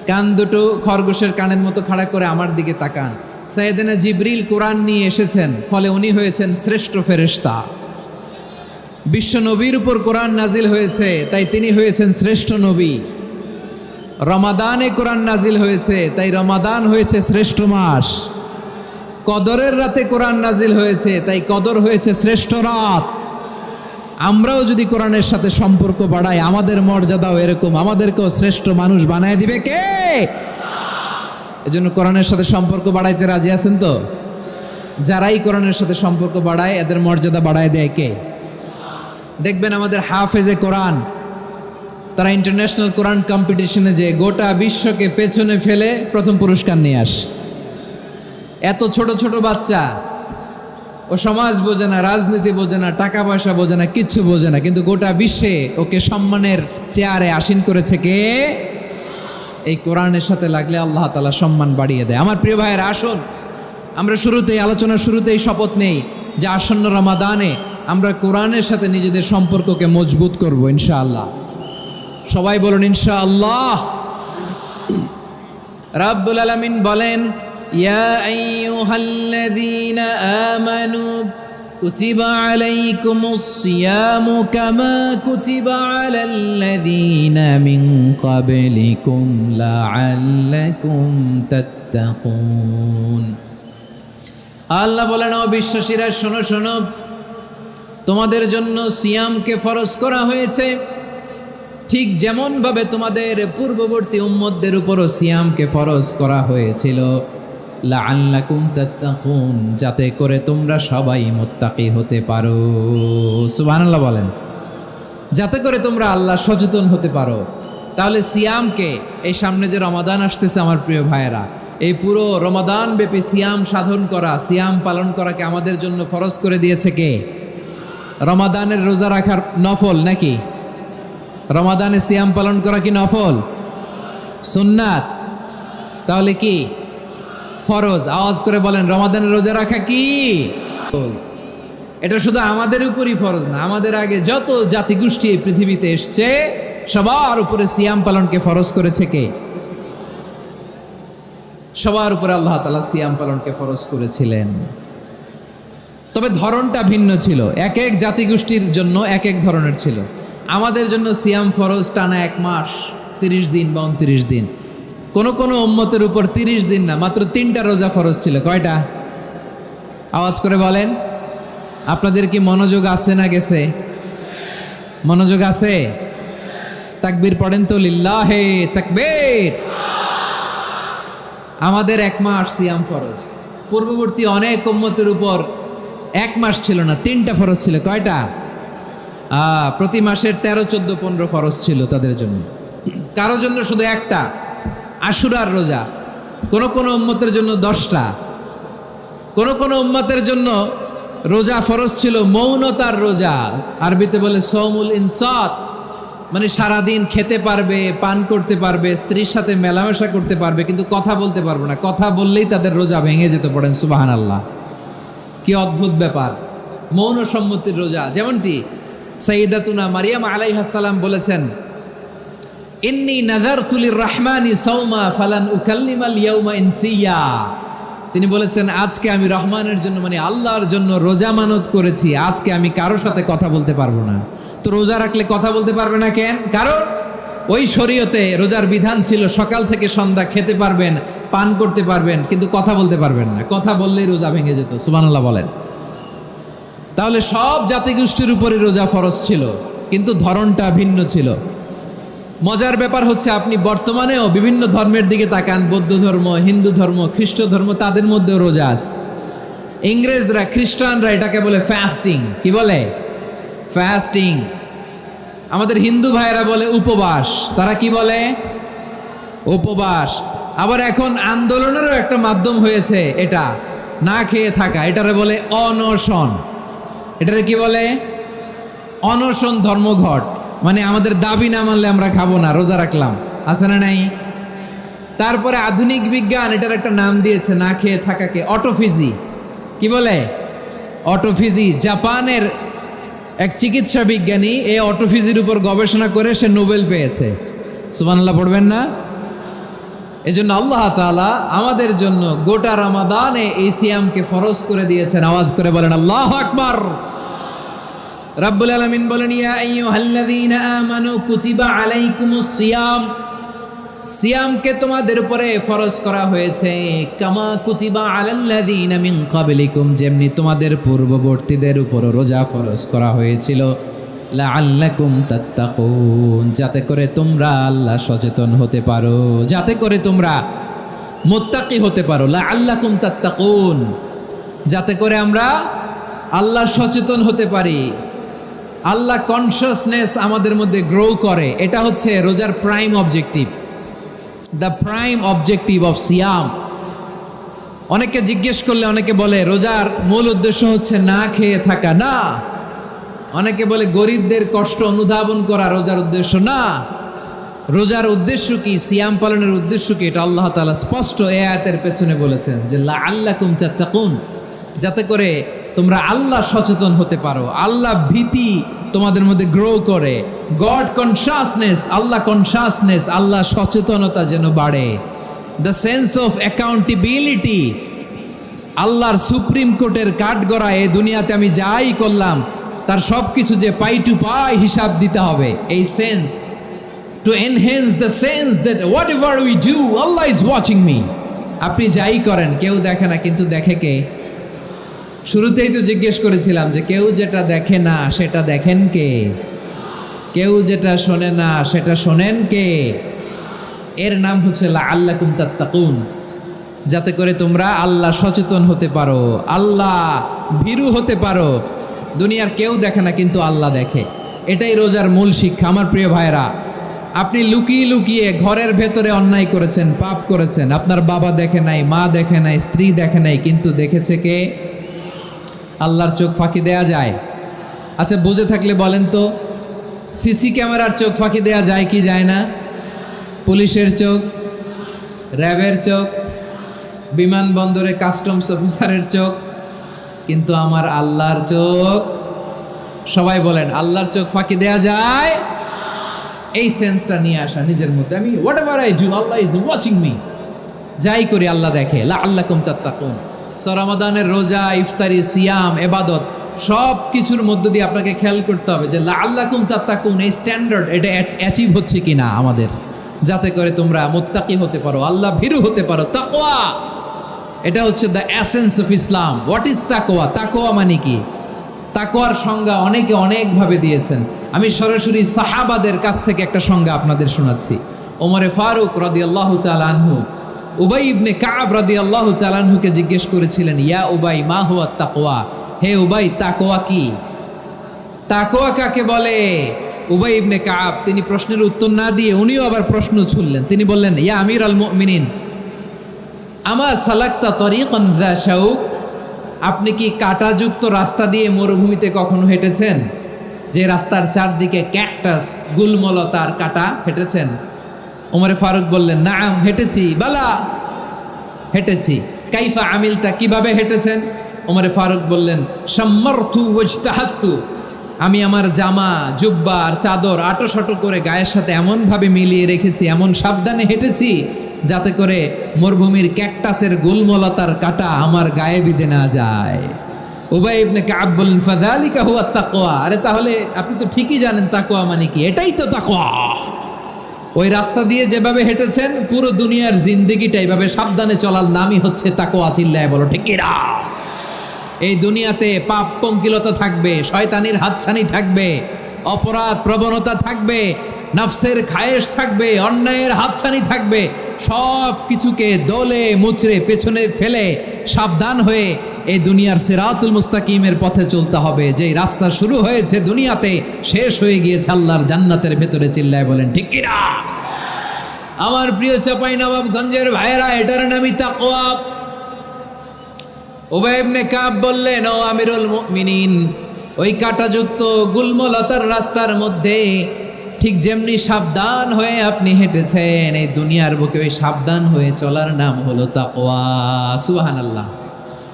কান দুটো খরগোশের কানের মতো খাড়া করে আমার দিকে তাকান। সাইয়েদনা জিবরিল কোরআন নিয়ে এসেছেন, ফলে উনি হয়েছেন শ্রেষ্ঠ ফেরেশতা। বিশ্ব নবীর উপর কোরআন নাজিল হয়েছে, তাই তিনি হয়েছেন শ্রেষ্ঠ নবী। রমাদানে কোরআন নাজিল হয়েছে, তাই রমাদান হয়েছে শ্রেষ্ঠ মাস। কদরের রাতে কোরআন নাজিল হয়েছে, তাই কদর হয়েছে শ্রেষ্ঠ রাত। আমরাও যদি কোরআনের সাথে সম্পর্ক বাড়াই, আমাদের মর্যাদাও এরকম, আমাদেরকেও শ্রেষ্ঠ মানুষ বানায় দিবে কে? এজন্য কোরআনের সাথে সম্পর্ক বাড়াইতে রাজি আছেন তো? যারাই কোরআনের সাথে সম্পর্ক বাড়ায় এদের মর্যাদা বাড়ায় দেয় কে? দেখবেন আমাদের হাফেজে কোরআন, তারা ইন্টারন্যাশনাল কোরআন কম্পিটিশনে যে গোটা বিশ্বকে পেছনে ফেলে প্রথম পুরস্কার নিয়ে আসে। এত ছোট ছোট বাচ্চা, ও সমাজ বোঝে না, রাজনীতি বোঝে না, টাকা পয়সা বোঝে না, কিচ্ছু বোঝে না, কিন্তু গোটা বিশ্বে ওকে সম্মানের চেয়ারে আসীন করেছে কে? এই কোরআনের সাথে লাগলে আল্লাহ তাআলা সম্মান বাড়িয়ে দেয়। আমার প্রিয় ভাইয়েরা, আসুন আমরা আলোচনার শুরুতেই শপথ নেই যে আসন্ন রমাদানে আমরা কোরআনের সাথে নিজেদের সম্পর্ককে মজবুত করব ইনশাআল্লাহ। সবাই বলুন ইনশাআল্লাহ। রাব্বুল আলামিন বলেন, ইয়া আইয়ুহাল্লাযীনা আমানু কুতিবা আলাইকুমুস সিয়ামু কামা কুতিবা আলাল্লাযীনা মিন ক্বাবলিকুম লাআল্লাকুম তাত্তাকুন। আল্লাহ বলেন, ও বিশ্বাসীরা শোনো শোনো, তোমাদের জন্য সিয়ামকে ফরজ করা হয়েছে, ঠিক যেমনভাবে তোমাদের পূর্ববর্তী উম্মতদের উপরও সিয়ামকে ফরজ করা হয়েছিল, লাআল্লাকুম তাত্তাকুন, যাতে করে তোমরা সবাই মুত্তাকি হতে পারো। সুবহানাল্লাহ বলেন, যাতে করে তোমরা আল্লাহ সচেতন হতে পারো। তাহলে সিয়ামকে, এই সামনে যে রমাদান আসতেছে আমার প্রিয় ভাইয়েরা, এই পুরো রমাদান ব্যাপী সিয়াম সাধন করা, সিয়াম পালন করাকে আমাদের জন্য ফরজ করে দিয়েছে কে? রমাদানের রোজা রাখার নফল নাকি? রমাদানে সিয়াম পালন করা কি নফল? সুন্নাত? তাহলে কি ফরজ? আওয়াজ করে বলেন, রমাদানের রোজা রাখা কি ফরজ? এটা শুধু আমাদের উপরই ফরজ না, আমাদের আগে যত জাতিগোষ্ঠী এই পৃথিবীতে এসছে সবার উপরে সিয়াম পালনকে ফরজ করেছে কে? সবার উপরে আল্লাহ তাআলা সিয়াম পালনকে ফরজ করেছিলেন। তবে ধরনটা ভিন্ন ছিল, এক এক জাতিগোষ্ঠীর জন্য এক এক ধরনের ছিল। আমাদের জন্য সিয়াম ফরজ টানা 1 মাস 30 দিন বা 29 দিন। কোন কোন উম্মতের উপর 30 দিন না, মাত্র 3টা রোজা ফরজ ছিল। কয়টা? আওয়াজ করে বলেন। আপনাদের কি মনোযোগ আছে না গেছে? মনোযোগ আছে? তাকবীর পড়েন তো, লিল্লাহে তাকবীর। আমাদের 1 মাস সিয়াম ফরজ। পূর্ববর্তী অনেক উম্মতের উপর 1 মাস ছিল না, 3টা ফরজ ছিল। কয়টা? প্রতি মাসের 13, 14, 15 ফরজ ছিল তাদের জন্য। কারো জন্য শুধু একটা, আশুরার রোজা। কোন কোন উম্মতের জন্য 10টা। কোন কোন উম্মতের জন্য রোজা ফরজ ছিল মৌনতার রোজা, আরবিতে বলে সৌমুল ইনসাত, মানে সারাদিন খেতে পারবে, পান করতে পারবে, স্ত্রীর সাথে মেলামেশা করতে পারবে, কিন্তু কথা বলতে পারবে না। কথা বললেই তাদের রোজা ভেঙে যেতে। পড়েন সুবহানাল্লাহ। কি অদ্ভুত ব্যাপার! মৌন সম্মতির রোজা। যেমনটি সাইয়্যিদাতুনা মারিয়াম আলাইহিস সালাম বলেছেন, ইন্নী নাযারতু লির-রাহমানি সাওমা ফালান উকাল্লিমাল ইয়াওমা ইনসিয়া। তিনি বলেছেন, আজকে আমি রহমানের জন্য, মানে আল্লাহর জন্য রোজা মানত করেছি, আজকে আমি কারোর সাথে কথা বলতে পারবো না। তো রোজা রাখলে কথা বলতে পারবে না কেন? কারণ ওই শরীয়তে রোজার বিধান ছিল সকাল থেকে সন্ধ্যা খেতে পারবেন, পান করতে পারবেন, কিন্তু কথা বলতে পারবেন না। কথা বললেই রোজা ভেঙে যেত। সুবহানাল্লাহ বলেন। তাহলে সব জাতিগোষ্ঠীর উপরে রোজা ফরজ ছিল, কিন্তু ধরনটা ভিন্ন ছিল। মজার ব্যাপার হচ্ছে, আপনি বর্তমানেও বিভিন্ন ধর্মের দিকে তাকান, বৌদ্ধ ধর্ম, হিন্দু ধর্ম, খ্রিস্ট ধর্ম, তাদের মধ্যেও রোজা আছে। ইংরেজরা, খ্রিস্টানরা এটাকে বলে ফাস্টিং। কি বলে? ফাস্টিং। আমাদের হিন্দু ভাইয়েরা বলে উপবাস। তারা কি বলে? উপবাস। আবার এখন আন্দোলনেরও একটা মাধ্যম হয়েছে এটা, না খেয়ে থাকা। এটারে বলে অনশন। এটারে কি বলে? অনশন ধর্মঘট। মানে আমাদের দাবি না মানলে আমরা খাবো না, রোজা রাখলাম। আছে না নাই? তারপরে আধুনিক বিজ্ঞান এটার একটা নাম দিয়েছে, না খেয়ে থাকাকে, অটোফিজি। কি বলে? অটোফিজি। জাপানের এক চিকিৎসা বিজ্ঞানী এই অটোফিজির উপর গবেষণা করে সে নোবেল পেয়েছে। সুবহানাল্লাহ পড়বেন না? এজন্য আল্লাহ তাআলা আমাদের জন্য গোটা রমাদানে এই সিয়ামকে ফরজ করে দিয়েছেন। আওয়াজ করে বলেন আল্লাহু আকবার। রাব্বুল আলামিন বলেন, ইয়া আইয়ুহাল্লাযীনা আমানু কুতিবা আলাইকুমুস সিয়াম। সিয়ামকে তোমাদের উপরে ফরজ করা হয়েছে, কামা কুতিবা আলাল্লাযীনা মিন ক্বাবলিকুম, যেমনি তোমাদের পূর্ববর্তীদের উপর রোজা ফরজ করা হয়েছিল, লাআল্লাকুম তাত্তাকুন, যাতে করে তোমরা আল্লাহ সচেতন হতে পারো, যাতে করে তোমরা মুত্তাকি হতে পারো। লাআল্লাকুম তাত্তাকুন, যাতে করে আমরা আল্লাহ সচেতন হতে পারি, আল্লাহ কনসিয়াসনেস আমাদের মধ্যে গ্রো করে। এটা হচ্ছে রোজার prime objective, the prime objective of সিয়াম। অনেকে জিজ্ঞেস করলে অনেকে বলে রোজার মূল উদ্দেশ্য হচ্ছে না খেয়ে থাকা। না। অনেকে বলে গরিবদের কষ্ট অনুধাবন করা রোজার উদ্দেশ্য। না। রোজার উদ্দেশ্য কি? সিয়াম পালনের উদ্দেশ্য কি? এটা আল্লাহ তাআলা স্পষ্ট এই আয়াতের পেছনে বলেছেন যে লাআল্লাকুম তাত্তাকুন, যাতে করে তোমরা আল্লাহ সচেতন হতে পারো, আল্লাহ ভীতি তোমাদের মধ্যে গ্রো করে, গড কনসিয়াসনেস, আল্লাহ কনসিয়াসনেস, আল্লাহ সচেতনতা যেন বাড়ে, দ্য সেন্স অফ অ্যাকাউন্টেবিলিটি। আল্লাহর সুপ্রিম কোর্টের কাঠগড়া এই দুনিয়াতে আমি যাই করলাম তার সব কিছু যে পাই টু পাই হিসাব দিতে হবে, এই sense, to enhance the sense that what ever we do Allah is watching me. আপনি যাই করেন কেউ দেখে না, কিন্তু দেখে কে? শুরুতেই তো জিজ্ঞেস করেছিলাম যে কেউ যেটা দেখে না সেটা দেখেন কে? কেউ যেটা শোনে না সেটা শোনেন কে? এর নাম হচ্ছে লাআল্লাকুম তাত্তাকুন, যাতে করে তোমরা আল্লাহ সচেতন হতে পারো, আল্লাহ ভীরু হতে পারো। দুনিয়ার কেউ দেখে না, কিন্তু আল্লাহ দেখে। এটাই রোজার মূল শিক্ষা। আমার প্রিয় ভাইরা, আপনি লুকিয়ে লুকিয়ে ঘরের ভেতরে অন্যায় করেছেন, পাপ করেছেন, আপনার বাবা দেখে নাই, মা দেখে নাই, স্ত্রী দেখে নাই, কিন্তু দেখেছে কে? আল্লাহর চোখ ফাঁকি দেয়া যায়? আচ্ছা, বুঝে থাকলে বলেন তো, সিসি ক্যামেরার চোখ ফাঁকি দেয়া যায় কি যায় না? পুলিশের চোখ, র্যাবের চোখ, বিমানবন্দরে কাস্টমস অফিসারের চোখ, কিন্তু আমার আল্লাহর চোখ? সবাই বলেন, আল্লাহর চোখ ফাঁকি দেয়া যায়? এই সেন্সটা নিয়ে আসা নিজের মধ্যে, আমি what ever I do Allah is watching me, যাই করি আল্লাহ দেখে। লাআল্লাকুম তাত্তাকুন। রমাদানের রোজা, ইফতারি, সিয়াম, ইবাদত সব কিছুর মধ্য দিয়ে আপনাকে খেয়াল করতে হবে যে লাআল্লাকুম তাত্তাকুন এই স্ট্যান্ডার্ড এটা অ্যাচিভ হচ্ছে কিনা আমাদের, যাতে করে তোমরা মুত্তাকি হতে পারো, আল্লাহ ভীরু হতে পারো। তাকওয়া, এটা হচ্ছে the essence of Islam. What is তাকওয়া? তাকওয়া মানে কি? তাকওয়ার সংজ্ঞা অনেকে অনেকভাবে দিয়েছেন। আমি সরাসরি সাহাবাদের কাছ থেকে একটা সংজ্ঞা আপনাদের শোনাচ্ছি। ওমরে ফারুক রাদিয়াল্লাহু তাআলা আনহু উবাই ইবনে কাব রাদিয়াল্লাহু তাআলা আনহুকে জিজ্ঞেস করেছিলেন, ইয়া উবাই মা হুয়া তাকওয়া, হে উবাই তাকওয়া কি? তাকওয়া কাকে বলে? উবাই ইবনে কাব তিনি প্রশ্নের উত্তর না দিয়ে উনিও আবার প্রশ্ন ছুড়লেন। তিনি বললেন, ইয়া আমির আল মুমিনিন আমা সালাকতা তরিকান যা শাউক, আপনি কি কাঁটাযুক্ত রাস্তা দিয়ে মরুভূমিতে কখনো হেঁটেছেন? যে রাস্তার চারদিকে ক্যাকটাস, গুলমলতার কাঁটা, হেঁটেছেন? ওমরে ফারুক বললেন, নাম হেঁটেছি। বালা, হেঁটেছি। কাইফা আমিলতা, কিভাবে হেঁটেছেন? ওমরে ফারুক বললেন, শাম্মারতু ওয়াজতাহাত্তু, আমি আমার জামা, জুব্বা আর চাদর আটোসাটো করে গায়ের সাথে এমনভাবে মিলিয়ে রেখেছি, এমন সাবধানে হেঁটেছি যাতে করে মরুভূমির ক্যাকটাসের গুলমলতার কাঁটা আমার গায়ে বিঁধে না যায়। উবাই ইবনে কাব বললেন, ফাযালিকা হুয়া তাকওয়া, আরে তাহলে আপনি তো ঠিকই জানেন তাকওয়া মানে কি, এটাই তো তাকওয়া। ওই রাস্তা দিয়ে যেভাবে হেঁটেছেন পুরো দুনিয়ার জিন্দেগিটা এইভাবে সাবধানে চলার নামই হচ্ছে তাকওয়া। চিল্লায় বলো ঠিক কিনা? এই দুনিয়াতে পাপ পঙ্কিলতা থাকবে, শয়তানির হাতছানি থাকবে, অপরাধ প্রবণতা থাকবে, নফসের খায়েশ থাকবে, অন্যায়ের হাতছানি থাকবে। সব কিছুকে দলে মুচড়ে পেছনে ফেলে সাবধান হয়ে এই দুনিয়ার সিরাতুল মুস্তাকিমের পথে চলতে হবে। যেই রাস্তা শুরু হয়েছে দুনিয়াতে, শেষ হয়ে গিয়েছে আল্লাহর জান্নাতের ভেতরে। চিল্লায় বলেন ঠিক কিনা? আমার প্রিয় চাঁপাইনবাবগঞ্জের ভাইয়েরা, এটার নামই তাকওয়া। উবাই ইবনে কাব বললেন, ও আমিরুল মুমিনিন, ওই কাঁটাযুক্ত গুলমলতার রাস্তার মধ্যে ঠিক যেমনি সাবধান হয়ে আপনি হেঁটেছেন, এই দুনিয়ার বুকে ওই সাবধান হয়ে চলার নাম হলো তাকওয়া। সুবহানাল্লাহ।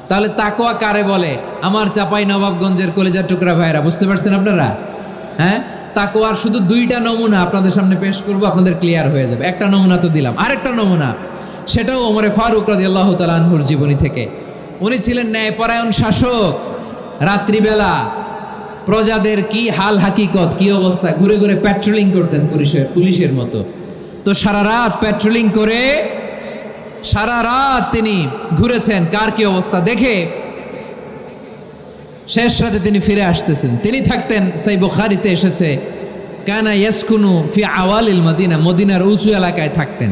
তাহলে তাকওয়া কারে বলে? আমার চাঁপাইনবাবগঞ্জের কলেজার টুকরা ভাইয়েরা, বুঝতে পারছেন আপনারা? হ্যাঁ, তাকওয়ার শুধু দুইটা নমুনা আপনাদের সামনে পেশ করব, আপনাদের ক্লিয়ার হয়ে যাবে। একটা নমুনা তো দিলাম, আরেকটা নমুনা, সেটাও ওমরে ফারুক রাদিয়াল্লাহু তাআলা আনহুর জীবনী থেকে। উনি ছিলেন ন্যায়পরায়ণ শাসক। রাত্রিবেলা প্রজাদের কি হাল হাকিকত, কি অবস্থা, ঘুরে ঘুরে প্যাট্রোলিং করতেন পুলিশের মতো। তো সারা রাত প্যাট্রোলিং করে সারা রাত তিনি ঘুরেছেন কার কি অবস্থা দেখে। শেষ রাতে তিনি ফিরে আসতেছেন। তিনি থাকতেন, সেই বুখারীতে এসেছে, কানা ইয়াসকুনু ফি আওয়ালিল মদিনা, মদিনার উঁচু এলাকায় থাকতেন।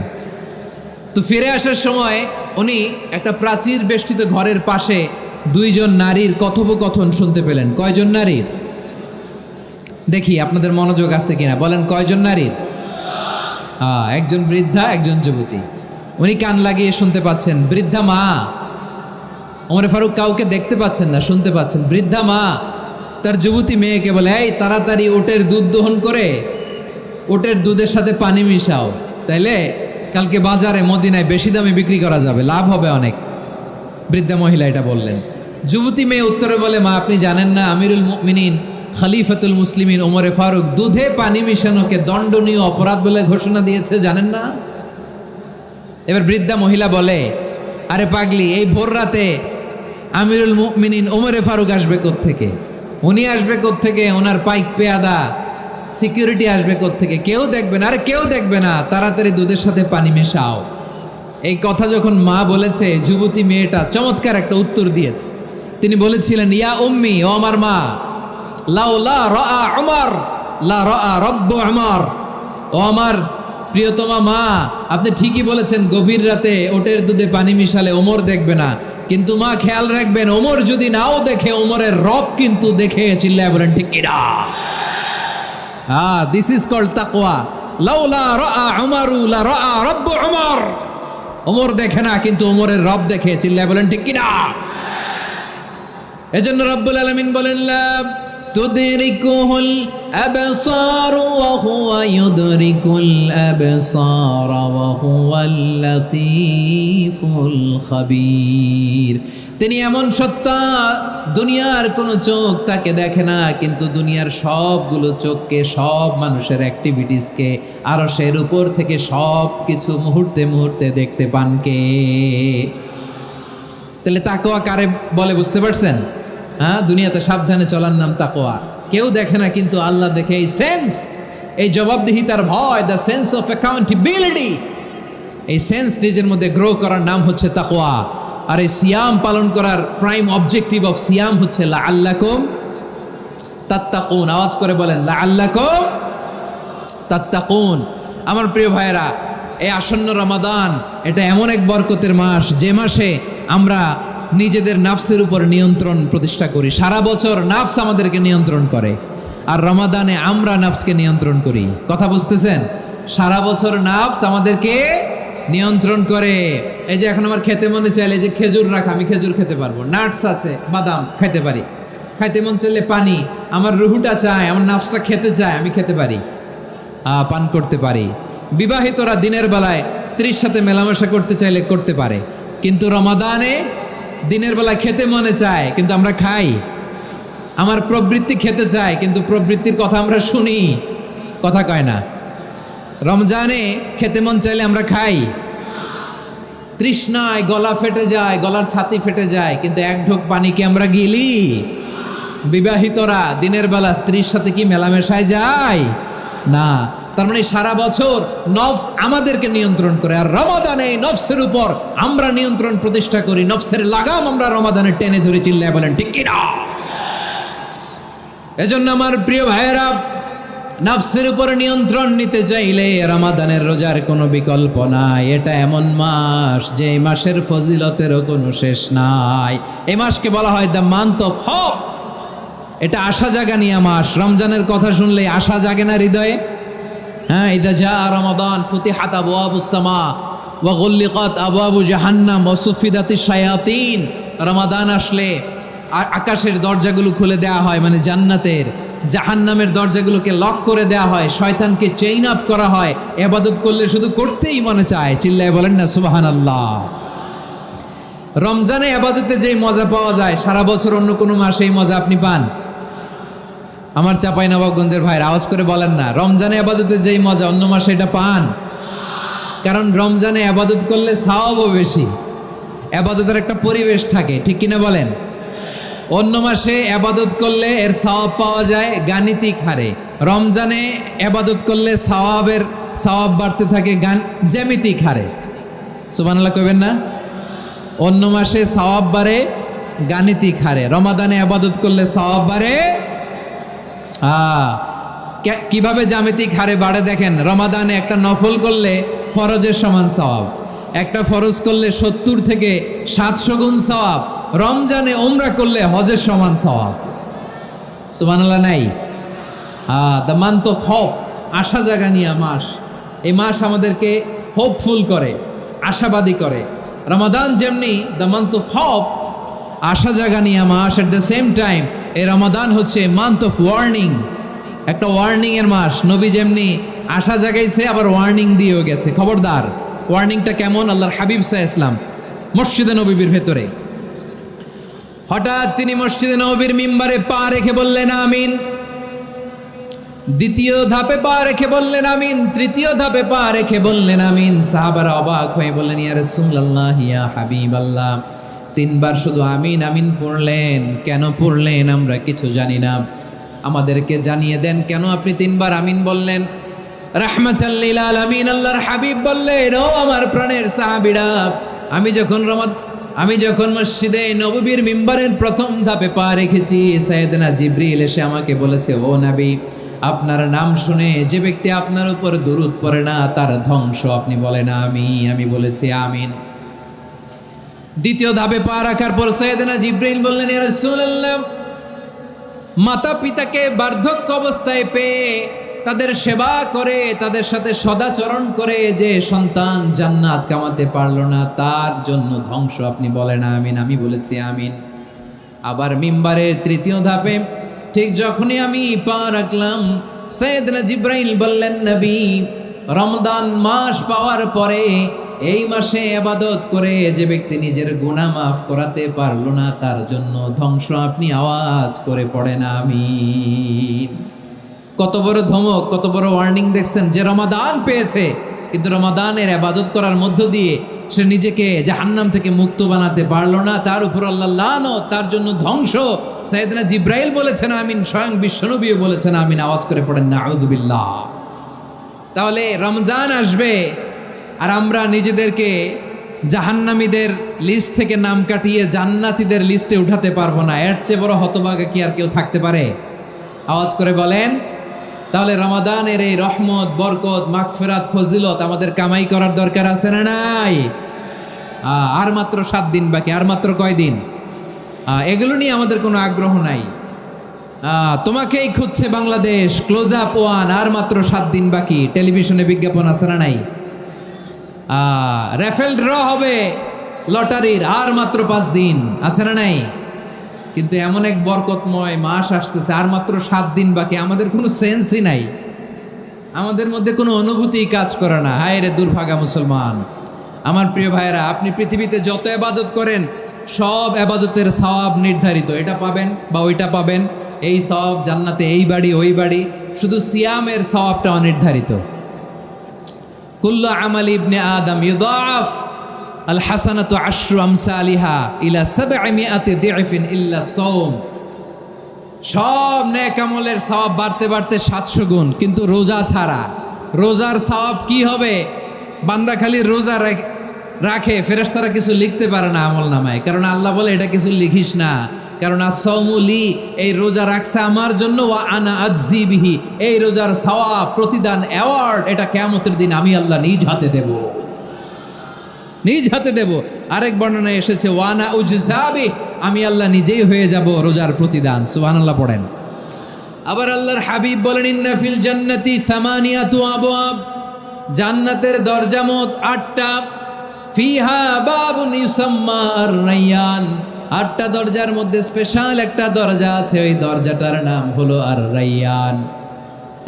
তো ফিরে আসার সময় উনি একটা প্রাচীর বেষ্টিত ঘরের পাশে দুইজন নারীর কথোপকথন শুনতে পেলেন। কয়জন নারীর? দেখি আপনাদের মনোযোগ আছে কিনা, বলেন কয়জন নারীর? একজন বৃদ্ধা, একজন যুবতী। উনি কান লাগিয়ে শুনতে পাচ্ছেন। বৃদ্ধা মা, ওমর ফারুক কাউকে দেখতে পাচ্ছেন না, শুনতে পাচ্ছেন। বৃদ্ধা মা তার যুবতী মেয়েকে বলে, এই তাড়াতাড়ি ওটের দুধ দহন করে ওটের দুধের সাথে পানি মিশাও, তাইলে কালকে বাজারে মদিনায় বেশি দামে বিক্রি করা যাবে, লাভ হবে অনেক। বৃদ্ধা মহিলা এটা বললেন। যুবতী মেয়ে উত্তরে বলে, মা আপনি জানেন না আমিরুল মুমিনিন খলিফাতুল মুসলিমিন ওমরে ফারুক দুধে পানি মিশানোকে দণ্ডনীয় অপরাধ বলে ঘোষণা দিয়েছে, জানেন না? এবার বৃদ্ধা মহিলা বলে, আরে পাগলি, এই ভোর রাতে আমিরুল মুমিনিন ওমরে ফারুক আসবে কোত্থেকে? উনি আসবে কোত্থেকে? ওনার পাইক পেয়াদা সিকিউরিটি আসবে কোত্থেকে? কেউ দেখবে না। আরে কেউ দেখবে না, তাড়াতাড়ি দুধের সাথে পানি মেশাও। এই কথা যখন মা বলেছে, যুবতী মেয়েটা চমৎকার একটা উত্তর দিয়েছে। তিনি বলেছিলেন, ইয়া উম্মি, ও আমার মা, লাউলা রাআ উমর লা রাআ রব্বু উমর, ও আমার প্রিয়তমা মা, আপনি ঠিকই বলেছেন, গভীর রাতে ওটের দুধে পানি মিশালে ওমর দেখবে না, কিন্তু মা খেয়াল রাখবেন, ওমর যদি নাও দেখে, ওমরের রব কিন্তু দেখে। চিল্লায় বলেন ঠিক কিনা? দিস ইজ কল্ড তাকওয়া। লাউলা রাআ উমরু লা রাআ রব্বু উমর, ওমর দেখে না কিন্তু ওমরের রব দেখে। চিল্লায় বলেন ঠিক কিনা? এজন্য রব্বুল আলামিন বলেন, লা تدركه الأبصار وهو يدرك الأبصار وهو اللطيف الخبير। তিনি এমন সত্তা, দুনিয়ার কোনো চোখ তাকে দেখে না, কিন্তু দুনিয়ার সবগুলো চোখকে, সব মানুষের অ্যাক্টিভিটিসকে আরশের উপর থেকে সব কিছু মুহূর্তে মুহূর্তে দেখতে পান কে? তাহলে তাকওয়া কারে বলে বুঝতে পারছেন? হ্যাঁ, দুনিয়াতে সাবধানে চলার নাম তাকওয়া। কেউ দেখে না, কিন্তু আল্লাহ দেখে। এই সেন্স, এই জবাবদিহিতার ভয়, দ্য সেন্স অফ অ্যাকাউন্টেবিলিটি, এই সেন্স নিজের মধ্যে গ্রো করার নাম হচ্ছে তাকওয়া। আর এই সিয়াম পালন করার প্রাইম অবজেক্টিভ অফ সিয়াম হচ্ছে লাআল্লাকুম তাত্তাকুন। আওয়াজ করে বলেন লাআল্লাকুম তাত্তাকুন। আমার প্রিয় ভাইয়েরা, এই আসন্ন রমাদান এটা এমন এক বরকতের মাস, যে মাসে আমরা নিজেদের নাফসের উপর নিয়ন্ত্রণ প্রতিষ্ঠা করি। সারা বছর নাফস আমাদেরকে নিয়ন্ত্রণ করে, আর রমাদানে আমরা নাফসকে নিয়ন্ত্রণ করি। কথা বুঝতেছেন? সারা বছর নাফস আমাদেরকে নিয়ন্ত্রণ করে। এই যে এখন আমার খেতে মনে চাইলে যে খেজুর রাখা, আমি খেজুর খেতে পারবো, নাটস আছে, বাদাম খাইতে পারি। খাইতে মন চাইলে পানি, আমার রুহুটা চায়, আমার নাফসটা খেতে চায়, আমি খেতে পারি, পান করতে পারি। বিবাহিতরা দিনের বেলায় স্ত্রীর সাথে মেলামেশা করতে চাইলে করতে পারে, কিন্তু রমাদানে দিনের বেলা খেতে মনে চায়, কিন্তু আমরা খাই। আমার প্রবৃত্তি খেতে চায়, কিন্তু প্রবৃত্তির কথা আমরা শুনি, কথা কয় না। রমজানে খেতে মন চাইলে আমরা খাই, তৃষ্ণায় গলা ফেটে যায়, গলার ছাতি ফেটে যায়, কিন্তু এক ঢোক পানি কি আমরা গিলি? বিবাহিতরা দিনের বেলা স্ত্রীর সাথে কি মেলামেশায় যায় না। তার মানে সারা বছর নফস আমাদেরকে নিয়ন্ত্রণ করে, আর রমাদানে এই নফসের উপর আমরা নিয়ন্ত্রণ প্রতিষ্ঠা করি। নফসের লাগাম আমরা রমাদানে টেনে ধরে, চিল্লায় বলেন ঠিক কি না? এজন্য আমার প্রিয় ভাইয়েরা, নফসের উপর নিয়ন্ত্রণ নিতে চাইলে রমাদানের রোজার কোনো বিকল্প নাই। এটা এমন মাস যে এই মাসের ফজিলতেরও কোনো শেষ নাই। এই মাসকে বলা হয় দ্য মান্থ অফ হোপ। এটা আশা জাগানিয়া মাস। রমজানের কথা শুনলে আশা জাগে না হৃদয়ে? হ্যাঁ, ইদা জা রমাদান ফুতিহাত আবওয়াবুস সামা ওয়া গুল্লিকাত আবওয়াবু জাহান্নাম ওয়া সুফিদাতিশ শায়াতিন। রমাদান আসলে আকাশের দরজাগুলো খুলে দেওয়া হয়, মানে জান্নাতের। জাহান্নামের দরজাগুলোকে লক করে দেওয়া হয়, শয়তানকে চেইন আপ করা হয়। ইবাদত করলে শুধু করতেই মনে চায়, চিল্লায় বলেন না সুবহানাল্লাহ। রমজানে ইবাদতে যেই মজা পাওয়া যায়, সারা বছর অন্য কোনো মাসে এই মজা আপনি পান? আমার চাঁপাইনবাবগঞ্জের ভাইরা আওয়াজ করে বলেন না, রমজানে ইবাদতে যেই মজা অন্য মাসে এটা পান? কারণ রমজানে ইবাদত করলে সওয়াবও বেশি, ইবাদতের একটা পরিবেশ থাকে, ঠিক কিনা বলেন? অন্য মাসে ইবাদত করলে এর সওয়াব পাওয়া যায় গাণিতিক হারে, রমজানে ইবাদত করলে সওয়াব বাড়তে থাকে জ্যামিতিক হারে। সুবহানাল্লাহ কইবেন না? অন্য মাসে সওয়াব বাড়ে গাণিতিক হারে, রমাদানে ইবাদত করলে সওয়াব বাড়ে কিভাবে জ্যামিতিক হারে বাড়ে দেখেন। রমাদানে একটা নফল করলে ফরজের সমান সওয়াব, একটা ফরজ করলে 70 থেকে 700 গুণ সওয়াব। রমজানে উমরা করলে হজের সমান সওয়াব। সুবহানাল্লাহ নাই? দ্য মান্থ অফ হোপ, আশা জাগানিয়া মাস। এই মাস আমাদেরকে হোপফুল করে, আশাবাদী করে। রমাদান যেমনি দ্য মান্থ অফ হোপ, আশা জাগানিয়া মাস, এট দ্য সেম টাইম এই রমাদান হচ্ছে মান্থ অফ ওয়ার্নিং, একটা ওয়ার্নিং এর মাস। নবী যেমনি আশা জাগাইছে, আবার ওয়ার্নিং দিয়েও গেছে, খবরদার। ওয়ার্নিংটা কেমন? আল্লাহর হাবিব সাল্লাল্লাহু আলাইহি ওয়াসাল্লাম মসজিদে নববীর ভেতরে, হঠাৎ তিনি মসজিদে নববীর মিম্বারে পা রেখে বললেন আমিন। দ্বিতীয় ধাপে পা রেখে বললেন আমিন, তৃতীয় ধাপে পা রেখে বললেন আমিন। সাহাবারা অবাক হয়ে বললেন ইয়া রাসূলুল্লাহ, ইয়া হাবিবাল্লাহ, 3 বার শুধু আমিন আমিন পড়লেন, কেন পড়লেন আমরা কিছু জানি না, আমাদেরকে জানিয়ে দেন কেন আপনি 3 বার আমিন বললেন। রাহমাতাল লিল আলামিন আল্লাহর হাবিব বললেন, ও আমার প্রাণের সাহাবীরা, আমি যখন মসজিদে নববীর মিম্বারের প্রথম ধাপে পা রেখেছি, সাইয়েদনা জিবরিল এসে আমাকে বলেছে, ও নবী, আপনার নাম শুনে যে ব্যক্তি আপনার উপর দুরূদ পড়ে না তার ধ্বংস। আপনি বলেন আমি বলেছি আমিন। দ্বিতীয় ধাপে পা রাখার পর সাইয়েদনা জিবরিল বললেন, ইয়া রাসূলুল্লাহ, মাতা পিতাকে বার্ধক্য অবস্থায় পেয়ে তাদের সেবা করে, তাদের সাথে সদাচরণ করে যে সন্তান জান্নাত কামাতে পারলো না, তার জন্য ধ্বংস। আপনি বলেন আমিন। আমি বলেছি আমিন। আবার মিম্বারের তৃতীয় ধাপে ঠিক যখনই আমি পা রাখলাম, সাইয়েদনা জিব্রাইল বললেন, নবী, রমজান মাস পাওয়ার পরে এই মাসে ইবাদত করে যে ব্যক্তি নিজের গুনাহ মাফ করাতে পারলো না, তার জন্য ধ্বংস আপনি আওয়াজ করে পড়েন আমিন। কত বড় ধমক, কত বড় ওয়ার্নিং দেখছেন, যে রমাদান পেয়েছে কিন্তু রমাদানের ইবাদত করার মধ্য দিয়ে সে নিজেকে জাহান্নাম থেকে মুক্ত বানাতে পারলো না, তার উপর আল্লাহ লানত, তার জন্য ধ্বংস। সাইয়েদনা জিব্রাইল বলেছেন আমিন, স্বয়ং বিশ্বনবীও বলেছেন আমিন। আওয়াজ করে পড়েন নাউযুবিল্লাহ। তাহলে রমজান আসবে আর আমরা নিজেদেরকে জাহান্নামীদের লিস্ট থেকে নাম কাটিয়ে জান্নাতীদের লিস্টে উঠাতে পারবো না। এর চেয়ে বড় হতভাগা কি আর কেউ থাকতে পারে? আওয়াজ করে বলেন। তাহলে রমাদানের এই রহমত, বরকত, মাগফিরাত, ফজিলত আমাদের কামাই করার দরকার আছে না নাই? আর মাত্র 7 দিন বাকি, আর মাত্র কয় দিন? এগুলো নিয়ে আমাদের কোনো আগ্রহ নাই। তোমাকেই খুঁজছে বাংলাদেশ, ক্লোজ আপ ওয়ান, আর মাত্র 7 দিন বাকি। টেলিভিশনে বিজ্ঞাপন আছে না নাই? রেফেল ড্র হবে লটারির, আর মাত্র 5 দিন, আছে না নাই? কিন্তু এমন এক বরকতময় মাস আসতেছে, আর মাত্র 7 দিন বাকি। আমাদের কোনো সেন্সই নাই, আমাদের মধ্যে কোনো অনুভূতি কাজ করে না। হায় রে দুর্ভাগা মুসলমান। আমার প্রিয় ভাইয়েরা, আপনি পৃথিবীতে যত ইবাদত করেন সব ইবাদতের সওয়াব নির্ধারিত। এটা পাবেন বা ওইটা পাবেন, এই সওয়াব জান্নাতে, এই বাড়ি ওই বাড়ি। শুধু সিয়ামের সওয়াবটা অনির্ধারিত। কুল্লু আমাল ইবনে আদম ইউদাফ আল হাসানাতু আশরু আমসালিহা ইলা 700 দি'ফিন ইল্লা সাওম। সব নেক আমলের সওয়াব বাড়তে বাড়তে 700 গুণ, কিন্তু রোজা ছাড়া। রোজার সওয়াব কি হবে? বান্দা খালি রোজা রাখে, ফেরেশতারা কিছু লিখতে পারে না আমল নামায়, কারণ আল্লাহ বলে এটা কিছু লিখিস না, কারণ আসসাউমুলি, এই রোজা রাখছে আমার জন্য, ওয়া আনা আজজি বিহি, এই রোজার সওয়াব, প্রতিদান, অ্যাওয়ার্ড, এটা কিয়ামতের দিন আমি আল্লাহ নিজ হাতে দেব, নিজ হাতে দেব। আরেক বর্ণনায় এসেছে ওয়ানা উজজাবি, আমি আল্লাহ নিজেই হয়ে যাব রোজার প্রতিদান। সুবহানাল্লাহ পড়েন। আবার আল্লাহর হাবিব বলেন, ইন্না ফিল জান্নাতি সামানিয়াতু আবওয়াব, জান্নাতের দরজা মোট 8টা। ফিহা বাবুন ইউসাম্মা আর-রায়্যান, 8টা দরজার মধ্যে স্পেশাল একটা দরজা আছে, ওই দরজাটার নাম হলো আর-রায়্যান।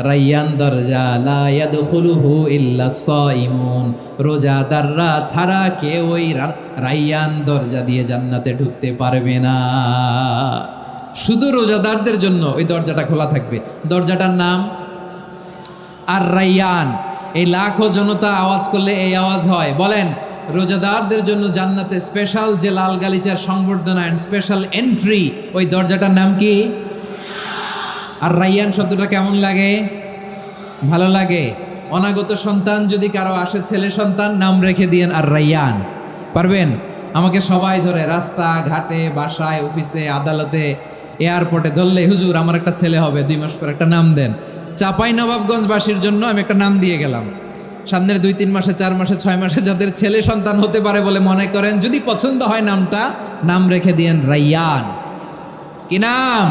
রায়্যান দরজা, লা ইয়াদখুলুহু ইল্লা সাইমুন, রোজাদাররা ছাড়া কেউ ওই রায়্যান দরজা দিয়ে জান্নাতে ঢুকতে পারবে না। শুধু রোজাদারদের জন্য ওই দরজাটা খোলা থাকবে। দরজাটার নাম আর-রায়্যান। এই লাখো জনতা আওয়াজ করলে এই আওয়াজ হয়। বলেন, রোজাদারদের জন্য জান্নাতে স্পেশাল যে লাল গালিচার সংবর্ধনা এন্ড স্পেশাল এন্ট্রি, ওই দরজাটার নাম কি? আর রায়্যান শব্দটা কেমন লাগে? ভালো লাগে। অনাগত সন্তান যদি কারো আসে, ছেলে সন্তান, নাম রেখে দিয়েন আর রায়্যান। পারবেন? আমাকে সবাই ধরে রাস্তা ঘাটে, বাসায়, অফিসে, আদালতে, এয়ারপোর্টে ধরলে, হুজুর আমার একটা ছেলে হবে 2 মাস পর, একটা নাম দেন। চাঁপাইনবাবগঞ্জবাসীর জন্য আমি একটা নাম দিয়ে গেলাম। সামনের 2-3 মাসে, 4 মাসে, 6 মাসে যাদের ছেলে সন্তান হতে পারে বলে মনে করেন, যদি পছন্দ হয় নামটা, নাম রেখে দিয়েন রায়্যান। কি নাম?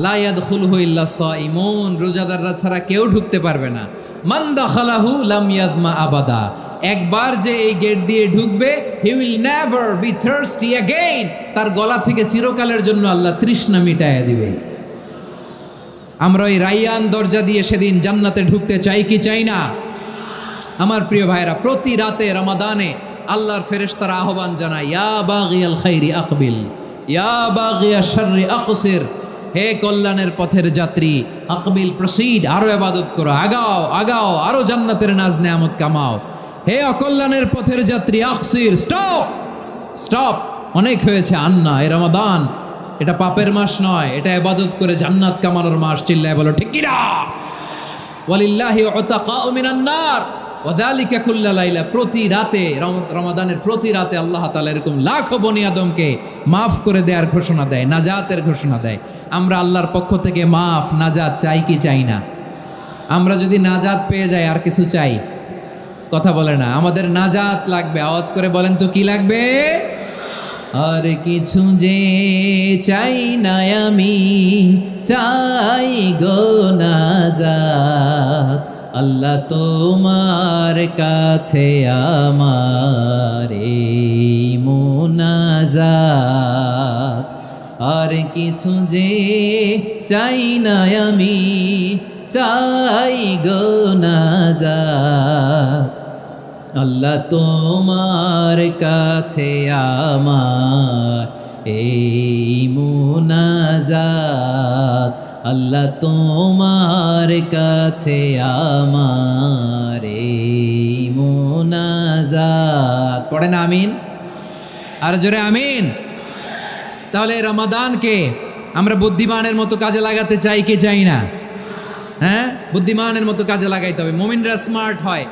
লা ইয়াদখুলুহু ইল্লা সাইমুন, রোজাদাররা ছাড়া কেউ ঢুকতে পারবে না। মান দাখালাহু লাম ইয়াযমা আবাদা, একবার যে এই গেট দিয়ে ঢুকবে, he will never be thirsty again, তার গলা থেকে চিরকালের জন্য আল্লাহ তৃষ্ণা মিটাইয়া দিবে। আমরা ওই রায়্যান দরজা দিয়ে সেদিন জান্নাতে ঢুকতে চাই কি চাই না? আমার প্রিয় ভাইরা, প্রতি রাতে রমাদানে আল্লাহর ফেরেশতারা আহ্বান জানায়, ইয়া বাগিয়াল খাইরি আকবিল, ইয়া বাগিয়াশ শাররি আকসির, হে কল্যাণের পথের যাত্রী, আকবিল, প্রসিড, আরো ইবাদত করো, আগাও আগাও, আরো জান্নাতের নাজ নেয়ামত কামাও। হে অকল্যাণের পথের যাত্রী, আকসির, স্টপ স্টপ, অনেক হয়েছে। আন্না, এ রমাদান এটা পাপের মাস নয়, এটা ইবাদত করে জান্নাত কামানোর মাস। চিল্লায় বলো ঠিক কি না? ওয়ালিল্লাহি উতাকাউ মিনান নার ওয়া যালিকা কুল্লা লাইলা, প্রতি রাতে, রমাদানের প্রতি রাতে আল্লাহ তাআলা এরকম লাখো বনি আদমকে মাফ করে দেওয়ার ঘোষণা দেয়, নাজাতের ঘোষণা দেয়। আমরা আল্লাহর পক্ষ থেকে মাফ, নাজাত চাই কি চাই না? আমরা যদি নাজাত পেয়ে যাই, আর কিছু চাই? কথা বলে না। আমাদের নাজাত লাগবে। আওয়াজ করে বলেন তো কি লাগবে? আর কিছু যে চাই না আমি, চাই গো নাজাত, আল্লাহ তোমার কাছে আমার এই মুনাজাত। আর কিছু যে চাই না আমি, চাই গো নাজাত। আল্লাহ তোমার কাছে আমার এই মুনাজাত, আল্লাহ তোমার কাছে আমার এই মুনাজাত। পড়েন আমিন, আর জোরে আমিন। তাহলে রমাদানকে আমরা বুদ্ধিমানের মতো কাজে লাগাতে চাই কি চাই না? হ্যাঁ, বুদ্ধিমানের মতো কাজে লাগাইতে হবে। মুমিনরা স্মার্ট হয়।